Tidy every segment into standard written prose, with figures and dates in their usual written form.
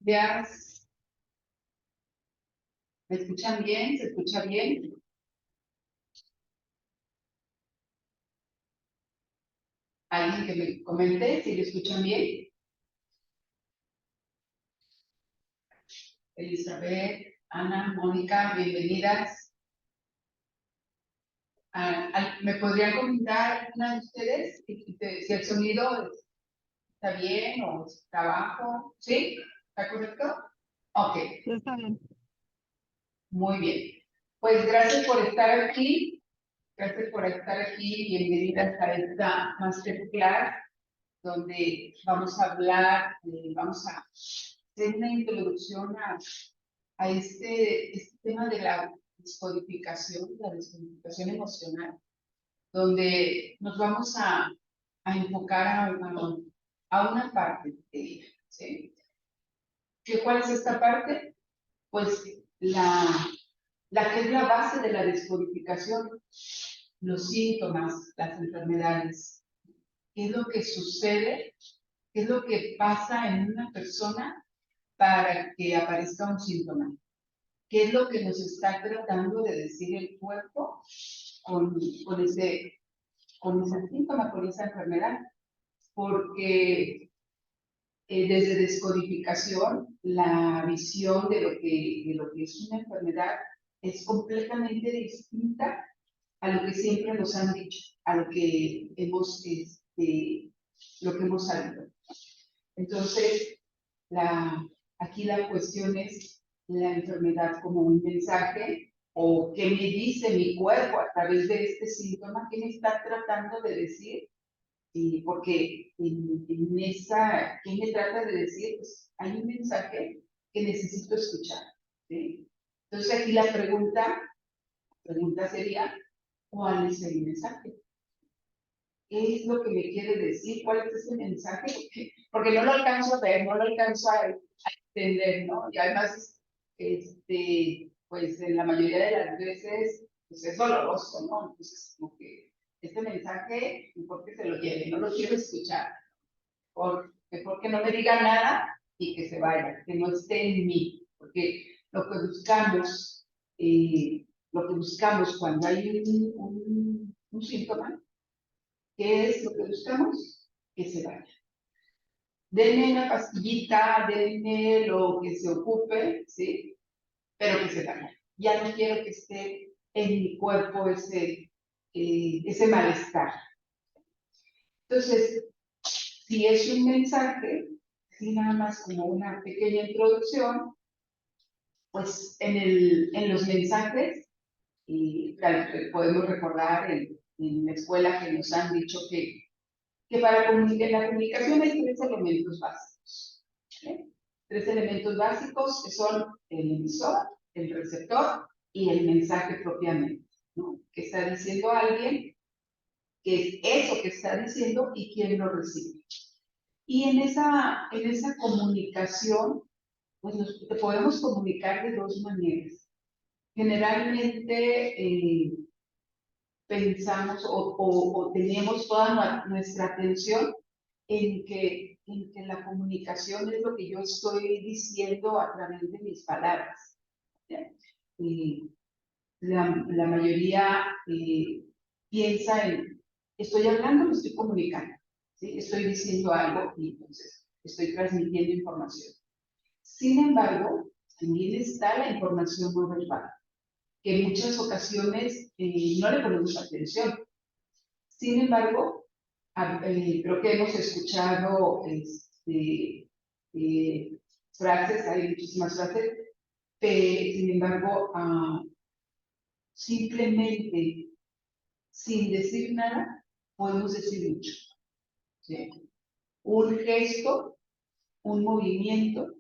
días. ¿Me escuchan bien? ¿Se escucha bien? ¿Alguien que me comente si lo escuchan bien? Elizabeth, Ana, Mónica, bienvenidas. ¿Me podrían comentar una de ustedes si el sonido está bien o está bajo? ¿Sí? ¿Está correcto? Ok, Ya está bien. muy bien. Pues gracias por estar aquí. Gracias por estar aquí. Bienvenidas a esta masterclass donde vamos a hablar, vamos a hacer una introducción a este tema de la descodificación emocional, donde nos vamos a enfocar a una parte de ella, ¿sí? ¿Cuál es esta parte? Pues la que es la base de la descodificación, los síntomas, las enfermedades. ¿Qué es lo que sucede? ¿Qué es lo que pasa en una persona para que aparezca un síntoma? ¿Qué es lo que nos está tratando de decir el cuerpo con ese síntoma, con esa enfermedad? Porque desde descodificación, la visión de lo que es una enfermedad es completamente distinta a lo que siempre nos han dicho, a lo que hemos sabido. Entonces, aquí la cuestión es la enfermedad como un mensaje o qué me dice mi cuerpo a través de este síntoma, qué me está tratando de decir, y porque ¿qué me trata de decir? Pues hay un mensaje que necesito escuchar, ¿sí? Entonces aquí la pregunta sería, ¿cuál es el mensaje? ¿Qué es lo que me quiere decir? ¿Cuál es ese mensaje? Porque no lo alcanzo a ver, no lo alcanzo a entender, ¿no? Y además, pues en la mayoría de las veces, pues es doloroso, ¿no? Entonces, como que este mensaje, mejor que se lo lleve, no lo quiero escuchar. Mejor que no me diga nada y que se vaya, que no esté en mí. Porque lo que buscamos, cuando hay un síntoma, ¿qué es lo que buscamos? Que se vaya. Denme una pastillita, denme lo que se ocupe, ¿sí? Pero que se vaya. Ya no quiero que esté en mi cuerpo ese malestar. Entonces, si es un mensaje, así nada más como una pequeña introducción, pues en los mensajes, podemos recordar en la escuela que nos han dicho que para en la comunicación hay tres elementos básicos. ¿Sí? Tres elementos básicos que son el emisor, el receptor y el mensaje propiamente, ¿no? Que está diciendo alguien, que es eso que está diciendo y quién lo recibe. Y en esa comunicación, pues te podemos comunicar de dos maneras. Generalmente pensamos o tenemos toda nuestra atención en que la comunicación es lo que yo estoy diciendo a través de mis palabras. Y la mayoría piensa en, estoy hablando, me estoy comunicando, ¿sí? Estoy diciendo algo y entonces estoy transmitiendo información. Sin embargo, también está la información no verbal, que en muchas ocasiones no le ponemos atención. Sin embargo, creo que hemos escuchado frases, hay muchísimas frases, sin embargo, simplemente sin decir nada, podemos decir mucho. ¿Sí? Un gesto, un movimiento,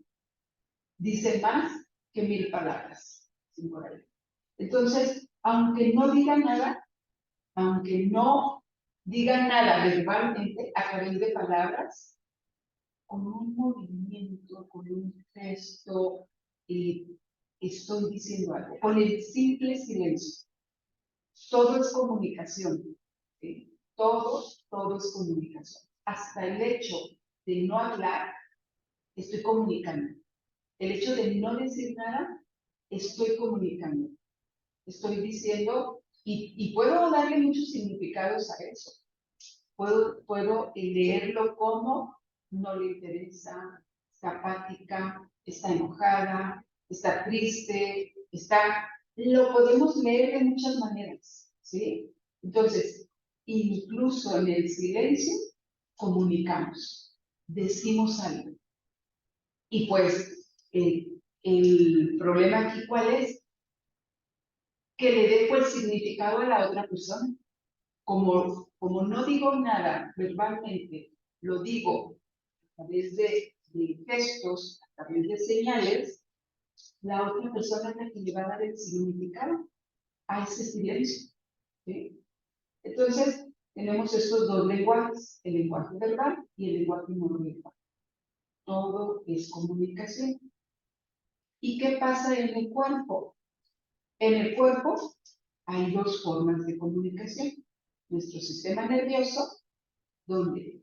dice más que 1000 palabras. ¿Sí? Por ahí. Entonces, aunque no diga nada, aunque no diga nada verbalmente a través de palabras, con un movimiento, con un gesto, estoy diciendo algo. Con el simple silencio. Todo es comunicación. ¿Sí? Todo es comunicación. Hasta el hecho de no hablar, estoy comunicando. El hecho de no decir nada, estoy comunicando, estoy diciendo, y puedo darle muchos significados a eso. Puedo leerlo como no le interesa, está apática, está enojada, está triste, lo podemos leer de muchas maneras, ¿sí? Entonces, incluso en el silencio, comunicamos, decimos algo. Y pues, el problema aquí, ¿cuál es? Que le dejo el significado a la otra persona. Como no digo nada verbalmente, lo digo a través de gestos, a través de señales, la otra persona es la que le va a dar el significado a ese silencio, ¿sí? Entonces, tenemos estos dos lenguajes, el lenguaje verbal y el lenguaje no verbal. Todo es comunicación. ¿Y qué pasa en el cuerpo? En el cuerpo hay dos formas de comunicación. Nuestro sistema nervioso, donde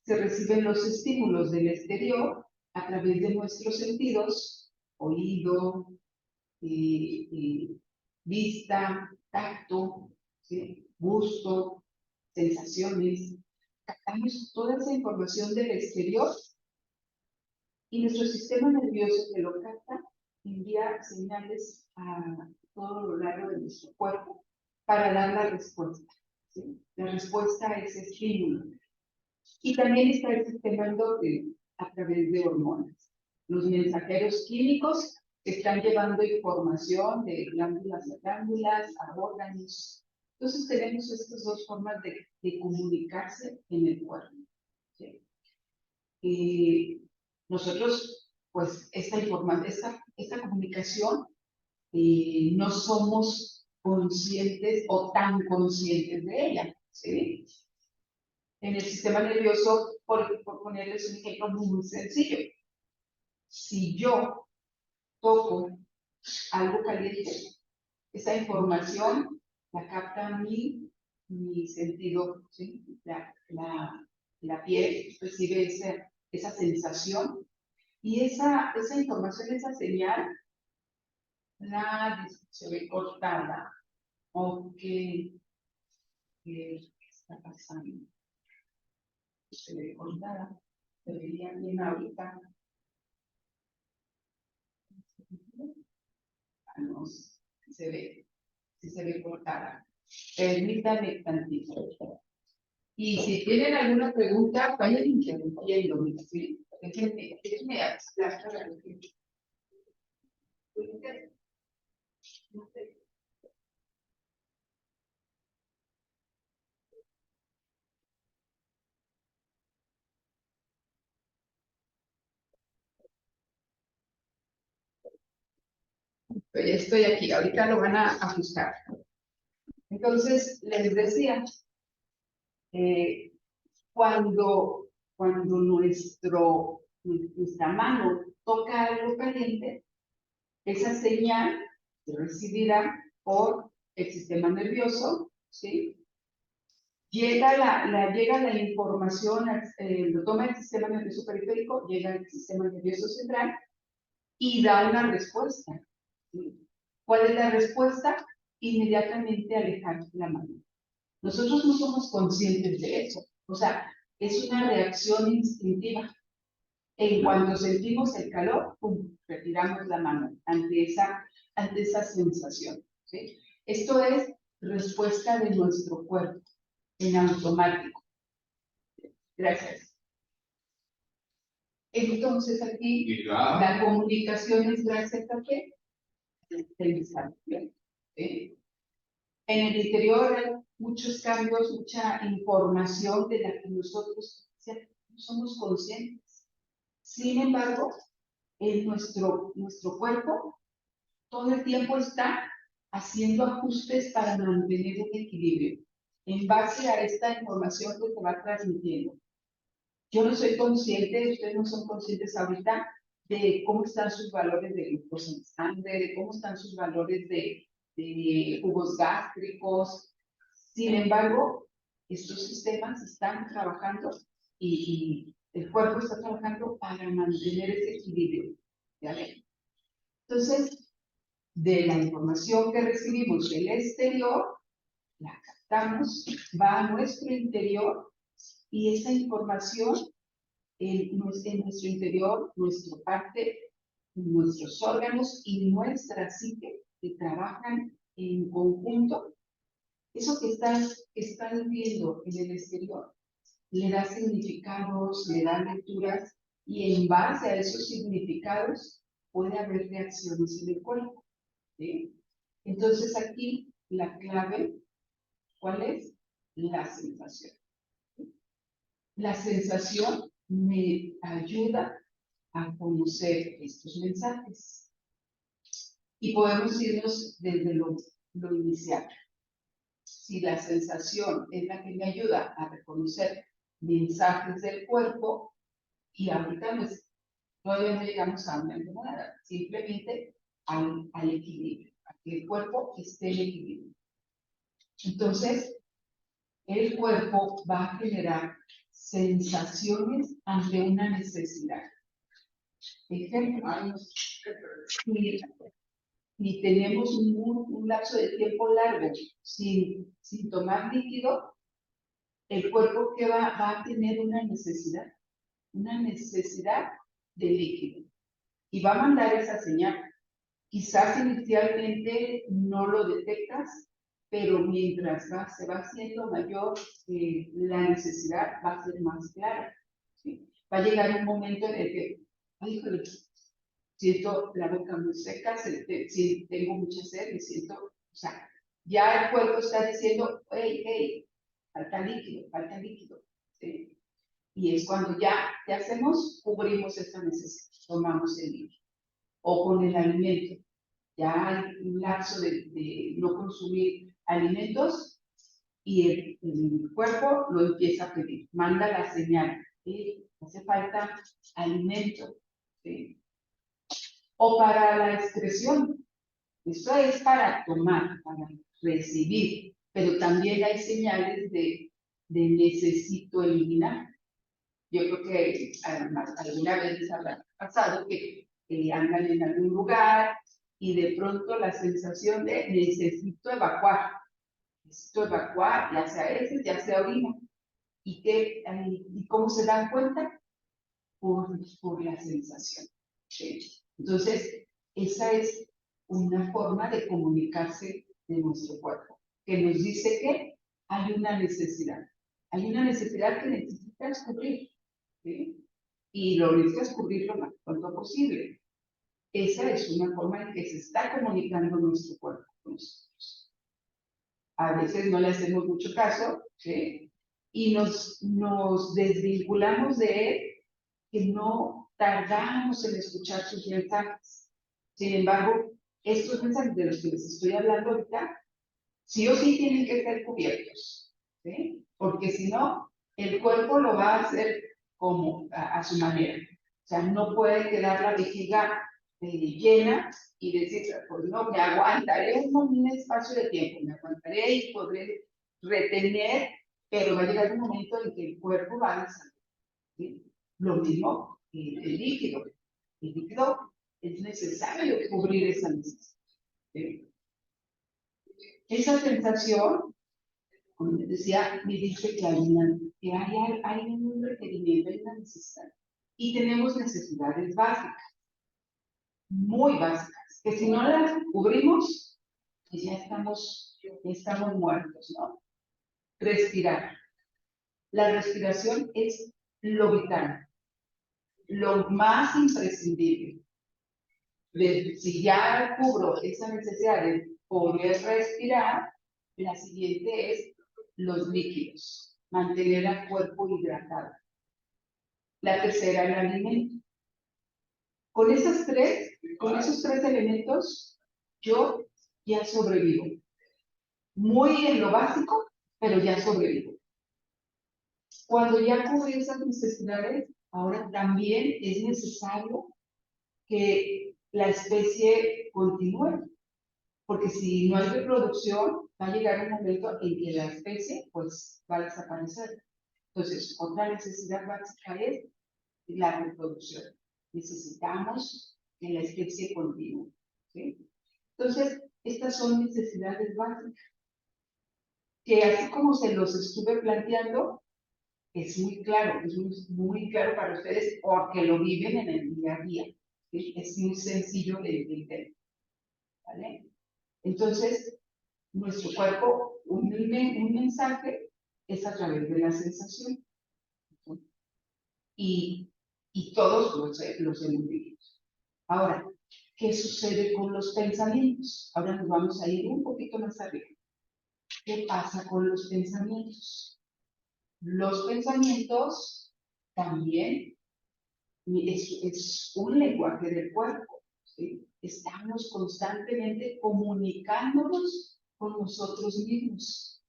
se reciben los estímulos del exterior a través de nuestros sentidos, oído, vista, tacto, ¿sí? Gusto, sensaciones. Captamos toda esa información del exterior y nuestro sistema nervioso que lo capta envía señales a todo lo largo de nuestro cuerpo para dar la respuesta, ¿sí? La respuesta a ese estímulo. Y también está el sistema endocrino a través de hormonas. Los mensajeros químicos están llevando información de glándulas a glándulas, a órganos. Entonces tenemos estas dos formas de comunicarse en el cuerpo, ¿sí? Nosotros, pues, esta comunicación no somos conscientes o tan conscientes de ella, ¿sí? En el sistema nervioso, por ponerles un ejemplo muy sencillo, si yo toco algo caliente, esa información la capta mi sentido, ¿sí? La piel recibe esa sensación y esa información, esa señal, se ve cortada. Ok, ¿qué está pasando? Se ve cortada, se vería bien ahorita. No, si se ve cortada. Permítame tantito. Y si tienen alguna pregunta, vayan interrumpiéndome, ¿sí? Déjenme aclarar. Pero ya estoy aquí, ahorita lo van a ajustar. Entonces, les decía, eh, cuando nuestra mano toca algo caliente, esa señal se recibirá por el sistema nervioso, ¿sí? Llega la información, lo toma el sistema nervioso periférico, llega al sistema nervioso central y da una respuesta, ¿sí? ¿Cuál es la respuesta? Inmediatamente alejar la mano. Nosotros no somos conscientes de eso. O sea, es una reacción instintiva. En cuanto sentimos el calor, ¡pum!, retiramos la mano ante esa sensación, ¿sí? Esto es respuesta de nuestro cuerpo en automático. Gracias. Entonces aquí la comunicación es gracias a qué? ¿Sí? En el interior hay muchos cambios, mucha información de la que nosotros no somos conscientes. Sin embargo, en nuestro cuerpo todo el tiempo está haciendo ajustes para mantener un equilibrio en base a esta información que se va transmitiendo. Yo no soy consciente, ustedes no son conscientes ahorita de cómo están sus valores de glucosa en sangre, de cómo están sus valores de jugos gástricos. Sin embargo, estos sistemas están trabajando y el cuerpo está trabajando para mantener ese equilibrio. ¿Ya ven? Entonces, de la información que recibimos del exterior, la captamos, va a nuestro interior y esa información en nuestro interior, nuestra parte, nuestros órganos y nuestra psique que trabajan en conjunto, eso que están viendo en el exterior, le da significados, le da lecturas y en base a esos significados puede haber reacciones en el cuerpo. ¿Sí? Entonces aquí la clave, ¿cuál es? La sensación. La sensación me ayuda a conocer estos mensajes. Y podemos irnos desde lo inicial. Si la sensación es la que me ayuda a reconocer mensajes del cuerpo, y ahorita pues, todavía no llegamos a una enfermedad, simplemente al equilibrio, a que el cuerpo esté en equilibrio. Entonces, el cuerpo va a generar sensaciones ante una necesidad. Ejemplo, si tenemos un lapso de tiempo largo sin tomar líquido, el cuerpo que va a tener una necesidad de líquido. Y va a mandar esa señal. Quizás inicialmente no lo detectas, pero mientras se va haciendo mayor, la necesidad va a ser más clara. ¿Sí? Va a llegar un momento en el que, ay, híjole, siento la boca muy seca, tengo mucha sed, me siento, o sea, ya el cuerpo está diciendo, hey, hey, falta líquido. ¿Sí? Y es cuando ya, ¿qué hacemos? Cubrimos esa necesidad, tomamos el líquido. O con el alimento. Ya hay un lapso de no consumir alimentos y el cuerpo lo empieza a pedir, manda la señal, hace falta alimento. ¿Sí? O para la excreción, eso es para tomar, para recibir, pero también hay señales de necesito eliminar. Yo creo que alguna vez les habrá pasado que andan en algún lugar y de pronto la sensación de necesito evacuar, ya sea heces, ya sea orina. ¿Y cómo se dan cuenta? Por la sensación. ¿Sí? Entonces, esa es una forma de comunicarse de nuestro cuerpo, que nos dice que hay una necesidad que necesitas cubrir. ¿Sí? Y lo necesitas cubrir lo más pronto posible. Esa es una forma en que se está comunicando nuestro cuerpo con nosotros. A veces no le hacemos mucho caso, ¿sí? Y nos desvinculamos de él, que no tardamos en escuchar sus mensajes. Sin embargo, estos mensajes de los que les estoy hablando ahorita, sí o sí tienen que ser cubiertos, ¿sí? Porque si no, el cuerpo lo va a hacer como a su manera. O sea, no puede quedar la vejiga llena y decir, pues no, me aguantaré un espacio de tiempo, me aguantaré y podré retener, pero va a llegar un momento en que el cuerpo va a deshacer. ¿Sí? Lo mismo el líquido. El líquido es necesario cubrir esa necesidad. ¿Sí? Esa sensación, como les decía, me dice que hay un requerimiento, hay una necesidad. Y tenemos necesidades básicas, muy básicas, que si no las cubrimos, pues ya estamos muertos, ¿no? Respirar. La respiración es lo vital, lo más imprescindible. Si ya cubro esa necesidad de poder respirar, la siguiente es los líquidos, mantener al cuerpo hidratado. La tercera, el alimento. Con esos tres elementos, yo ya sobrevivo. Muy en lo básico, pero ya sobrevivo. Cuando ya cubrí esas necesidades, ahora también es necesario que la especie continúe. Porque si no hay reproducción, va a llegar un momento en que la especie pues va a desaparecer. Entonces, otra necesidad básica es la reproducción. Necesitamos que la especie continúe. ¿sí? Entonces, estas son necesidades básicas, que así como se los estuve planteando, es muy claro, es muy claro para ustedes porque lo viven en el día a día. ¿Sí? Es muy sencillo de entender, ¿vale? Entonces, nuestro cuerpo, un mensaje es a través de la sensación. ¿Sí? Y todos los hemos vivido. Ahora, ¿qué sucede con los pensamientos? Ahora nos vamos a ir un poquito más arriba. ¿Qué pasa con los pensamientos? Los pensamientos también es un lenguaje del cuerpo, ¿sí? Estamos constantemente comunicándonos con nosotros mismos.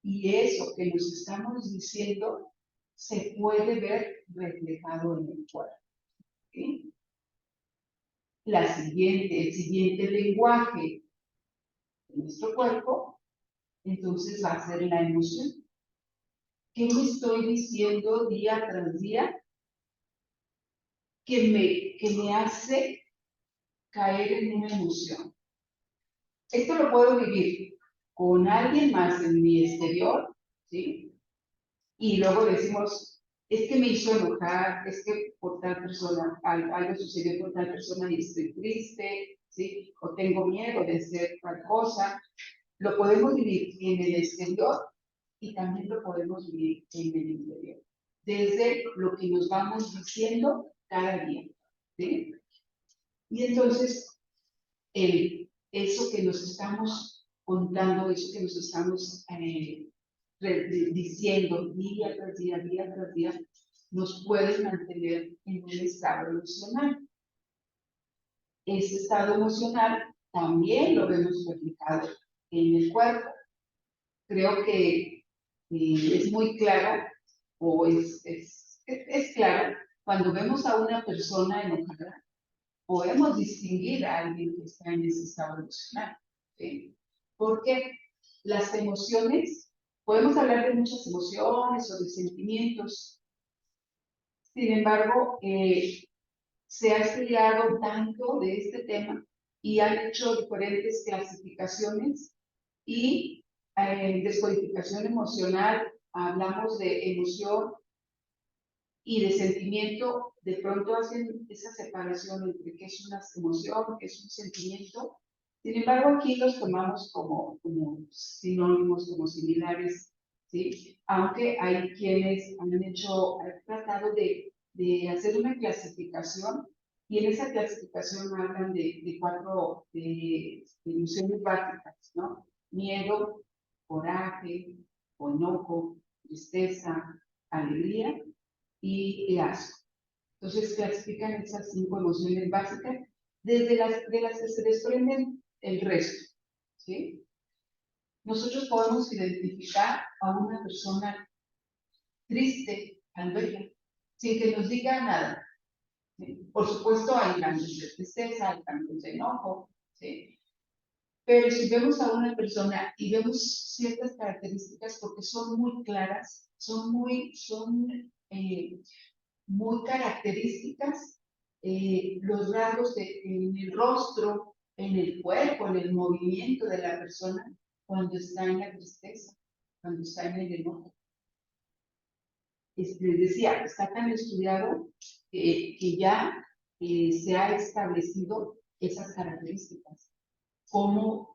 Y eso que nos estamos diciendo se puede ver reflejado en el cuerpo. ¿Sí? El siguiente lenguaje de nuestro cuerpo, entonces va a ser la emoción. ¿Qué me estoy diciendo día tras día que me hace caer en una emoción? Esto lo puedo vivir con alguien más en mi exterior, ¿sí? Y luego decimos, es que me hizo enojar, es que por tal persona, algo sucedió con tal persona y estoy triste, ¿sí? O tengo miedo de hacer tal cosa. Lo podemos vivir en el exterior y también lo podemos vivir en el interior, desde lo que nos vamos diciendo cada día, ¿sí? Y entonces, eso que nos estamos contando, eso que nos estamos diciendo día tras día, nos puede mantener en un estado emocional. Ese estado emocional también lo vemos reflejado en el cuerpo. Creo que es muy claro, o es claro, cuando vemos a una persona enojada, podemos distinguir a alguien que está en ese estado emocional, ¿sí? Porque las emociones, podemos hablar de muchas emociones o de sentimientos, sin embargo, se ha estudiado tanto de este tema y han hecho diferentes clasificaciones y descodificación emocional, hablamos de emoción y de sentimiento, de pronto hacen esa separación entre qué es una emoción, qué es un sentimiento. Sin embargo, aquí los tomamos como sinónimos, como similares, ¿sí? Aunque hay quienes han tratado de hacer una clasificación y en esa clasificación hablan de cuatro emociones básicas, ¿no? Miedo, coraje, enojo, tristeza, alegría y asco. Entonces clasifican esas 5 emociones básicas de las que se desprenden el resto, ¿sí? Nosotros podemos identificar a una persona triste al verla, sin que nos diga nada, ¿sí? Por supuesto hay cambios de tristeza, hay cambios de enojo, ¿sí? Pero si vemos a una persona y vemos ciertas características porque son muy claras, son muy características, los rasgos en el rostro, en el cuerpo, en el movimiento de la persona cuando está en la tristeza, cuando está en el enojo. Les decía, está tan estudiado que ya se ha establecido esas características. Cómo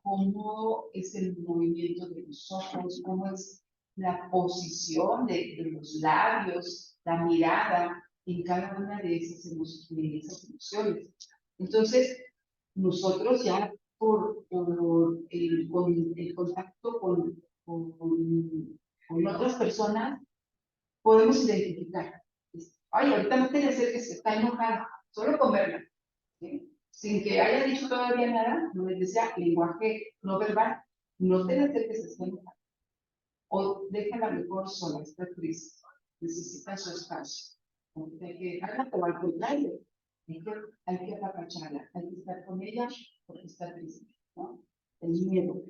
es el movimiento de los ojos, cómo es la posición de los labios, la mirada en cada una de esas emociones. Entonces, nosotros ya por el contacto con otras personas, podemos identificar. Ay, ahorita no te le acerques, que está enojada, solo con verla, ¿sí? Sin que haya dicho todavía nada, no les decía lenguaje no verbal, no te le acerques, está enojada. O déjala mejor sola, está triste, necesita su espacio. Hay que dejarla, o al contrario, hay que apapacharla, hay que estar con ella porque está triste, ¿no? El miedo.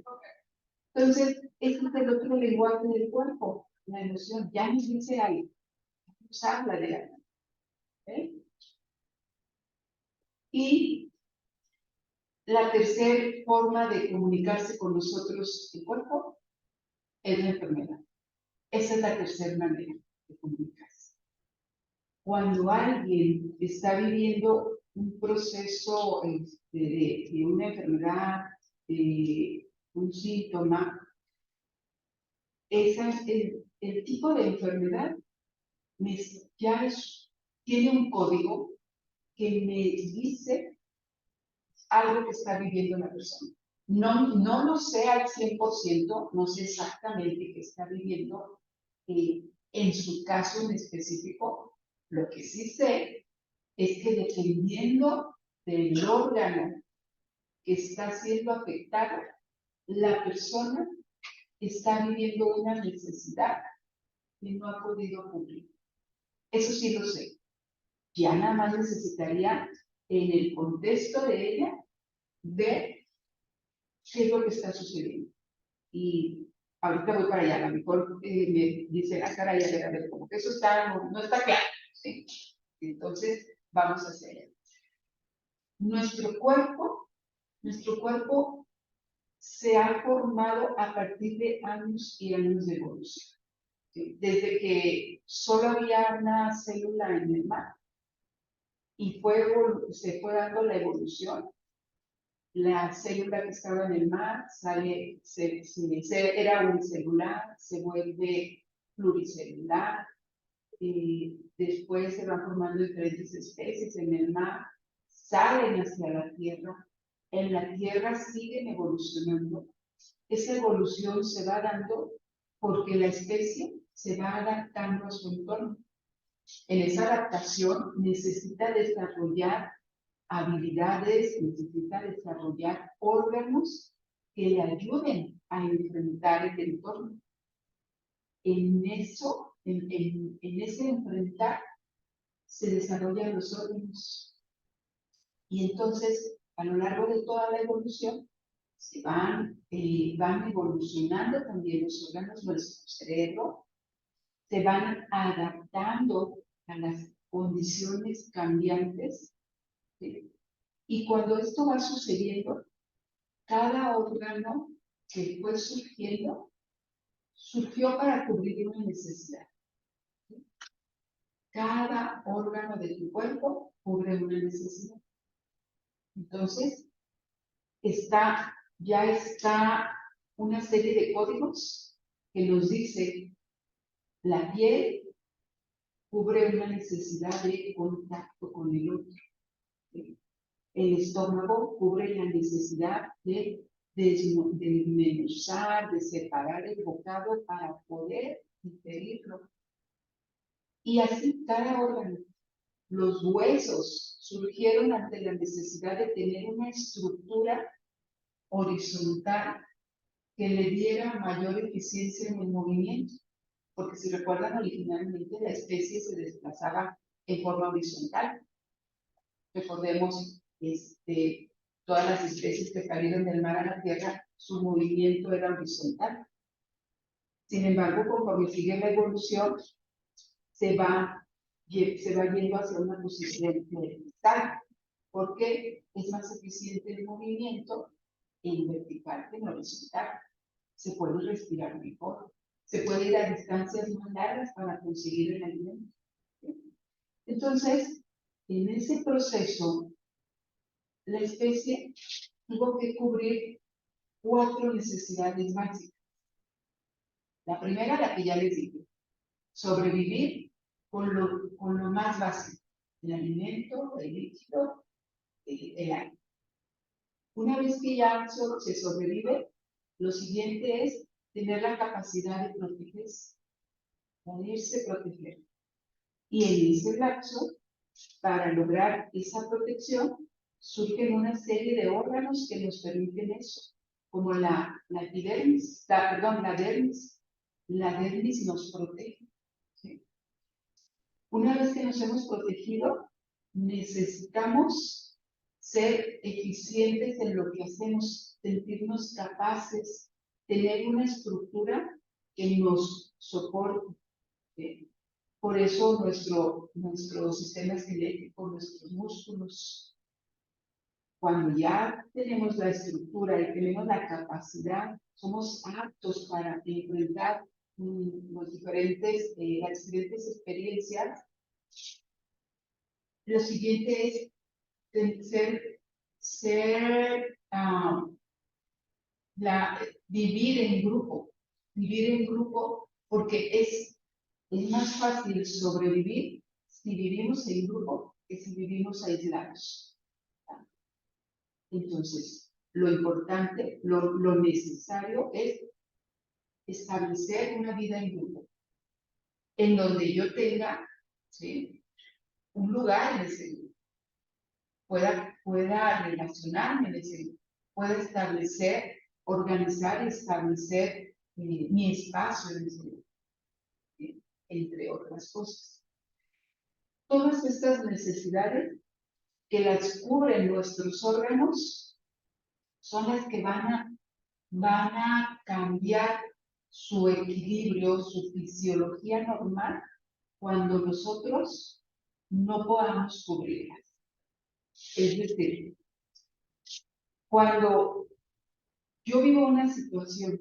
Entonces, este es el otro lenguaje del cuerpo, la emoción, ya nos dice algo, nos habla de algo. ¿Eh? Y La tercera forma de comunicarse con nosotros, el cuerpo, es la enfermedad. Esa es la tercera manera de comunicarse. Cuando alguien está viviendo un proceso de una enfermedad, de un síntoma, el tipo de enfermedad tiene un código que me dice algo que está viviendo la persona. No lo sé al 100%, no sé exactamente qué está viviendo en su caso en específico. Lo que sí sé es que dependiendo del órgano que está siendo afectado, la persona está viviendo una necesidad que no ha podido cubrir. Eso sí lo sé. Ya nada más necesitaría, en el contexto de ella, ver qué es lo que está sucediendo. Y ahorita voy para allá, a lo mejor me dice, caray, a ver, como que eso no está claro, ¿sí? Entonces, vamos a hacer allá. Nuestro cuerpo se ha formado a partir de años y años de evolución. ¿Sí? Desde que solo había una célula en el mar y se fue dando la evolución. La célula que estaba en el mar era unicelular, se vuelve pluricelular, después se van formando diferentes especies en el mar, salen hacia la Tierra, en la Tierra siguen evolucionando. Esa evolución se va dando porque la especie se va adaptando a su entorno. En esa adaptación necesita desarrollar habilidades, necesita desarrollar órganos que le ayuden a enfrentar el entorno. En ese enfrentar, se desarrollan los órganos. Y entonces, a lo largo de toda la evolución, van evolucionando también los órganos, nuestro cerebro, se van adaptando a las condiciones cambiantes, ¿sí? Y cuando esto va sucediendo, cada órgano que fue surgiendo, surgió para cubrir una necesidad. ¿Sí? Cada órgano de tu cuerpo cubre una necesidad. Entonces, ya está una serie de códigos que nos dice la piel cubre una necesidad de contacto con el otro. ¿Sí? El estómago cubre la necesidad de desmenuzar, de separar el bocado para poder digerirlo. Y así cada órgano. Los huesos surgieron ante la necesidad de tener una estructura horizontal que le diera mayor eficiencia en el movimiento. Porque si recuerdan, originalmente la especie se desplazaba en forma horizontal. Recordemos, todas las especies que salieron del mar a la tierra, su movimiento era horizontal. Sin embargo, conforme sigue la evolución, se va yendo hacia una posición vertical, porque es más eficiente el movimiento en vertical que en horizontal. Se puede respirar mejor, se puede ir a distancias más largas para conseguir el alimento. Entonces, en ese proceso, la especie tuvo que cubrir 4 necesidades básicas. La primera, la que ya les dije, sobrevivir con lo más básico, el alimento, el líquido, el aire. Una vez que ya se sobrevive, lo siguiente es tener la capacidad de protegerse, poderse proteger. Y en ese lapso, para lograr esa protección, surgen una serie de órganos que nos permiten eso, como la epidermis, la dermis. La dermis nos protege. ¿Sí? Una vez que nos hemos protegido, necesitamos ser eficientes en lo que hacemos, sentirnos capaces, tener una estructura que nos soporte. ¿Sí? Por eso nuestro sistema esquelético, nuestros músculos, cuando ya tenemos la estructura y tenemos la capacidad, somos aptos para enfrentar las diferentes experiencias, lo siguiente es vivir en grupo porque es más fácil sobrevivir si vivimos en grupo que si vivimos aislados. Entonces, lo importante, lo necesario es establecer una vida en grupo, en donde yo tenga, ¿sí?, un lugar en ese grupo, pueda relacionarme en ese grupo, pueda establecer, organizar y establecer mi espacio en ese grupo, ¿sí?, entre otras cosas. Todas estas necesidades que las cubren nuestros órganos son las que van a cambiar su equilibrio, su fisiología normal cuando nosotros no podamos cubrirlas. Es decir, cuando yo vivo una situación,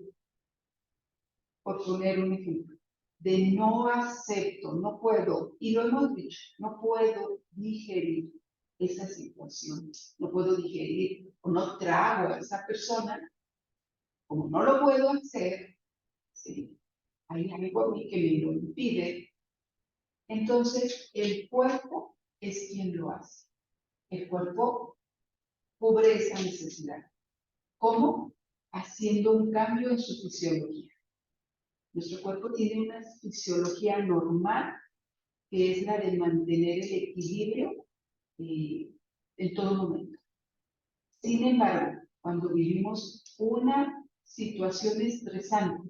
por poner un ejemplo, de no acepto, no puedo, y lo hemos dicho, no puedo digerir esa situación, no puedo digerir o no trago a esa persona, como no lo puedo hacer, ¿sí?, hay algo a mí que me lo impide, entonces el cuerpo es quien lo hace. El cuerpo cubre esa necesidad. ¿Cómo? Haciendo un cambio en su fisiología. Nuestro cuerpo tiene una fisiología normal, que es la de mantener el equilibrio en todo momento. Sin embargo, cuando vivimos una situación estresante,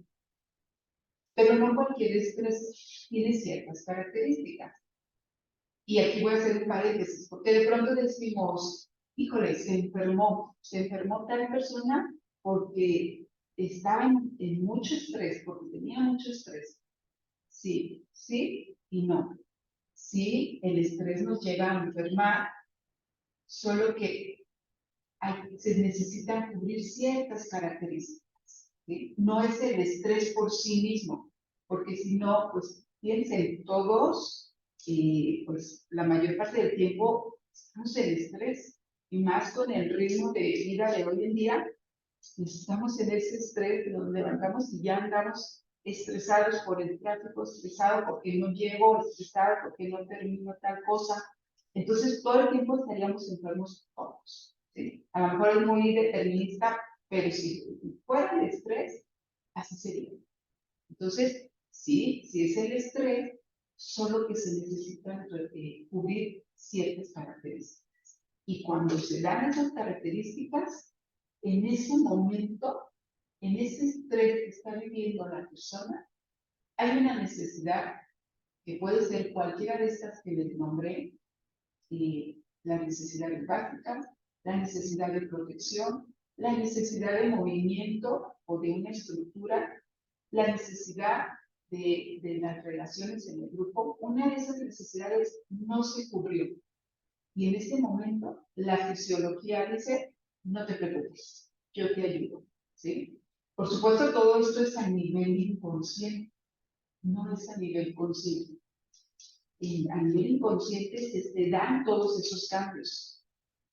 pero no cualquier estrés tiene ciertas características. Y aquí voy a hacer un paréntesis, porque de pronto decimos, híjole, se enfermó tal persona porque estaba en mucho estrés, porque tenía mucho estrés. Sí, sí y no. Sí, el estrés nos lleva a enfermar, solo que se necesitan cubrir ciertas características, ¿sí? No es el estrés por sí mismo, porque si no, pues piensen todos, pues la mayor parte del tiempo estamos en estrés, y más con el ritmo de vida de hoy en día, pues estamos en ese estrés, nos levantamos y ya andamos estresados por el tráfico, estresado porque no llego, estresado porque no termino tal cosa. Entonces, todo el tiempo estaríamos enfermos todos, ¿sí? A lo mejor es muy determinista, pero si fuera el estrés, así sería. Entonces, sí, si es el estrés, solo que se necesitan cubrir ciertas características. Y cuando se dan esas características, en ese momento, en ese estrés que está viviendo la persona, hay una necesidad que puede ser cualquiera de estas que les nombré, las necesidades básicas, la necesidad de protección, la necesidad de movimiento o de una estructura, la necesidad de las relaciones en el grupo. Una de esas necesidades no se cubrió. Y en este momento, la fisiología dice, no te preocupes, yo te ayudo, ¿sí? Por supuesto, todo esto es a nivel inconsciente, no es a nivel consciente. Y a nivel inconsciente se dan todos esos cambios.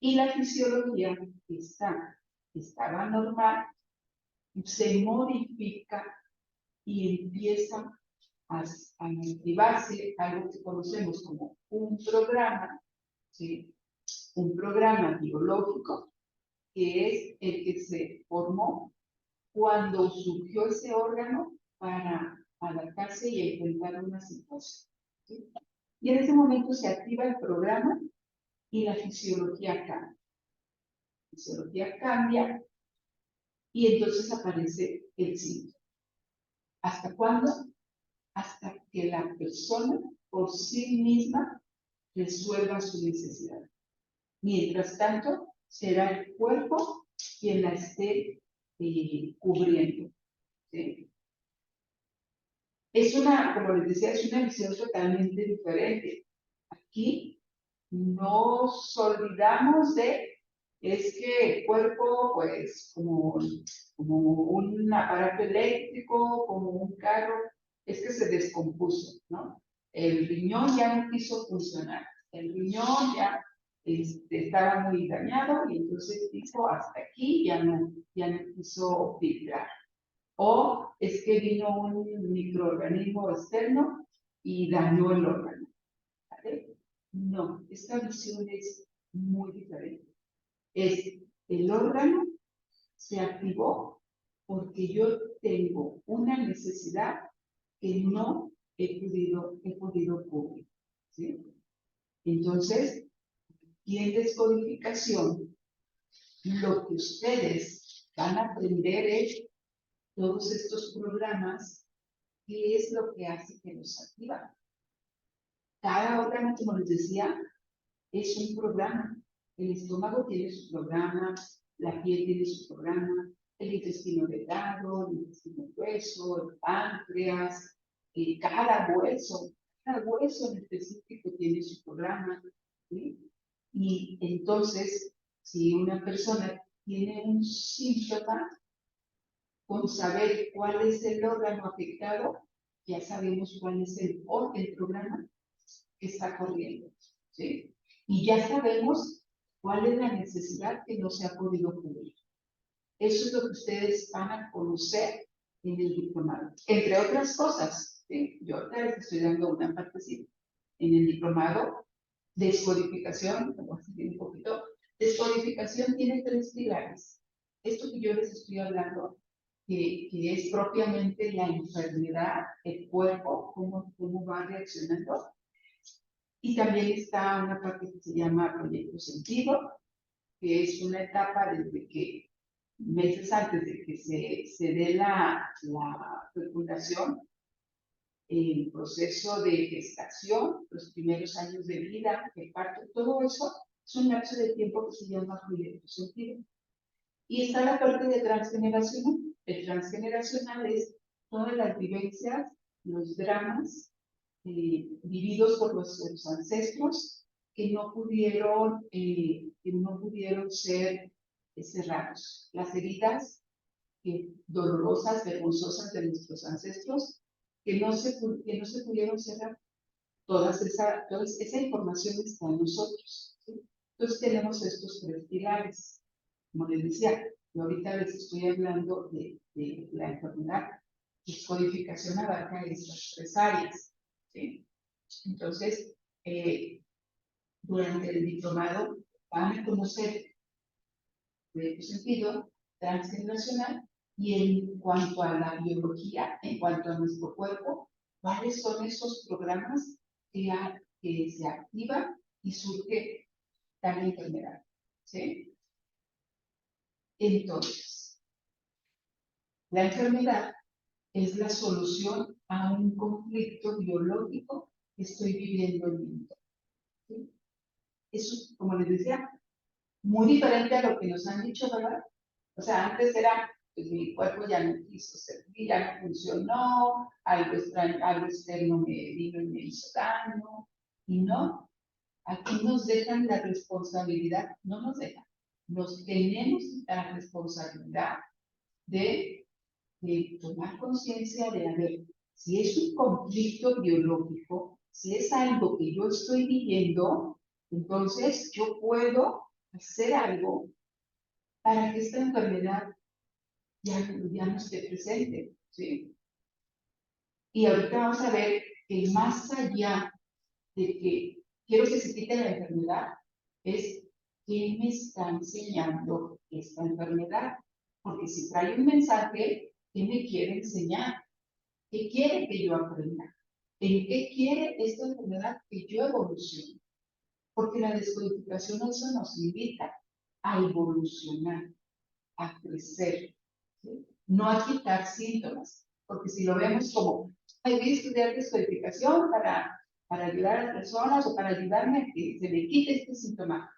Y la fisiología estaba normal, se modifica y empieza a activarse algo que conocemos como un programa, ¿sí? Un programa biológico que es el que se formó cuando surgió ese órgano para adaptarse y enfrentar una situación, ¿sí? Y en ese momento se activa el programa y la fisiología cambia. La fisiología cambia y entonces aparece el síntoma. ¿Hasta cuándo? Hasta que la persona por sí misma resuelva su necesidad. Mientras tanto, será el cuerpo quien la esté cubriendo, ¿sí? Como les decía, es una visión totalmente diferente. Aquí nos olvidamos de es que el cuerpo, pues, como un aparato eléctrico, como un carro, es que se descompuso, ¿no? El riñón ya no quiso funcionar, el riñón ya estaba muy dañado y entonces dijo hasta aquí, ya no quiso filtrar. O es que vino un microorganismo externo y dañó el órgano, ¿vale? No, esta visión es muy diferente. Es el órgano se activó porque yo tengo una necesidad que no he podido cubrir, ¿sí? Entonces, y en descodificación, lo que ustedes van a aprender es todos estos programas, qué es lo que hace que los activa. Cada órgano, como les decía, es un programa. El estómago tiene su programa, la piel tiene su programa, el intestino delgado, el intestino grueso, el páncreas, cada hueso en específico tiene su programa, ¿sí? Y entonces, si una persona tiene un síntoma, con saber cuál es el órgano afectado, ya sabemos cuál es el programa que está corriendo, ¿sí? Y ya sabemos cuál es la necesidad que no se ha podido cubrir. Eso es lo que ustedes van a conocer en el diplomado. Entre otras cosas, ¿sí? Yo ahorita les estoy dando una partecita. En el diplomado, descodificación, vamos a seguir un poquito, descodificación tiene 3 pilares. Esto que yo les estoy hablando, que es propiamente la enfermedad, el cuerpo, cómo va reaccionando. Y también está una parte que se llama proyecto sentido, que es una etapa desde que meses antes de que se dé la fecundación, el proceso de gestación, los primeros años de vida, el parto, todo eso es un lapso de tiempo que se llama proyecto sentido. Y está la parte de transgeneracional. El transgeneracional es todas las vivencias, los dramas vividos por nuestros ancestros que no pudieron ser cerrados. Las heridas dolorosas, vergonzosas de nuestros ancestros que no se pudieron cerrar. Toda esa información está en nosotros, ¿sí? Entonces tenemos estos 3 pilares. Como les decía, yo ahorita les estoy hablando de la enfermedad. Y codificación abarca estas 3 áreas, ¿sí? Entonces, durante el diplomado van a conocer de sentido transgeneracional y en cuanto a la biología, en cuanto a nuestro cuerpo, cuáles son esos programas que se activan y surge tal enfermedad, ¿sí? Entonces, la enfermedad es la solución a un conflicto biológico que estoy viviendo en mi entorno, ¿sí? Eso, como les decía, muy diferente a lo que nos han dicho, ¿verdad? O sea, antes era, pues mi cuerpo ya no quiso servir, ya no funcionó, algo extraño, algo externo me vino y me hizo daño. Y no, aquí nos dejan la responsabilidad, no nos dejan, nos tenemos la responsabilidad de, de tomar conciencia de, a ver, si es un conflicto biológico, si es algo que yo estoy viviendo, entonces yo puedo hacer algo para que esta enfermedad ya no esté presente, ¿sí? Y ahorita vamos a ver que más allá de que quiero que se quite la enfermedad, es qué me está enseñando esta enfermedad. Porque si trae un mensaje, ¿qué me quiere enseñar? ¿Qué quiere que yo aprenda? ¿En qué quiere esta enfermedad que yo evolucione? Porque la descodificación eso nos invita a evolucionar, a crecer, ¿sí? No a quitar síntomas, porque si lo vemos como, ay, voy a estudiar descodificación para ayudar a las personas o para ayudarme a que se me quite este síntoma,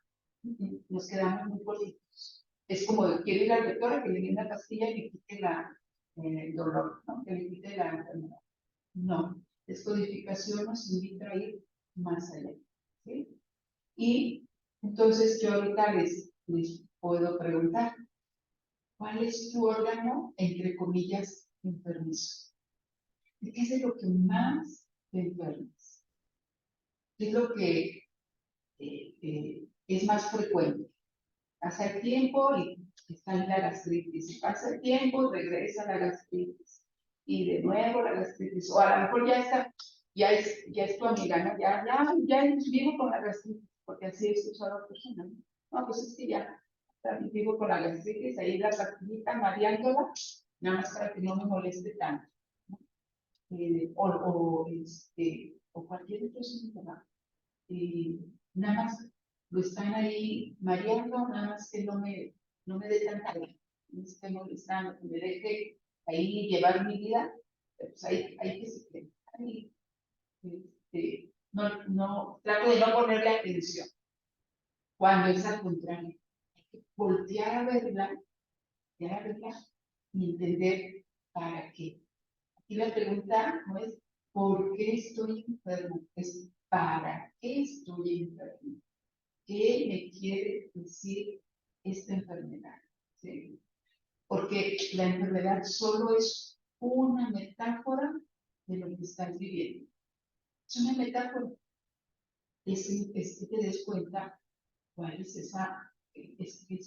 nos quedamos muy cortitos. Es como, quiero ir al doctor a que le dé una pastilla y me quite el dolor, ¿no? Que me quite la enfermedad. No, descodificación nos invita a ir más allá, ¿sí? Y entonces yo ahorita les puedo preguntar, ¿cuál es tu órgano, entre comillas, enfermizo? ¿De qué es de lo que más te enfermas? ¿Qué es lo que es más frecuente? Pasa el tiempo y está en la gastritis. Y pasa el tiempo, regresa la gastritis. Y de nuevo la gastritis. O a lo mejor ya está, ya es tu amiga, ¿no? Ya vivo con la gastritis, porque así es usado persona, ¿no? No, pues es que ya vivo con la gastritis, ahí la pastillita mareándola, nada más para que no me moleste tanto, ¿no? O cualquier otro síntoma. Nada más lo están ahí mareando, nada más que no me dé tanta gana, no esté molestando, que me deje ahí llevar mi vida, pues hay que se quede. Ahí, trato de no ponerle atención, cuando es al contrario. Hay que voltear a verla y entender para qué. Aquí la pregunta no es ¿por qué estoy enfermo? Es ¿para qué estoy enfermo? ¿Qué me quiere decir esta enfermedad? ¿Sí? Porque la enfermedad solo es una metáfora de lo que estás viviendo. Es una metáfora. Es que te des cuenta cuál es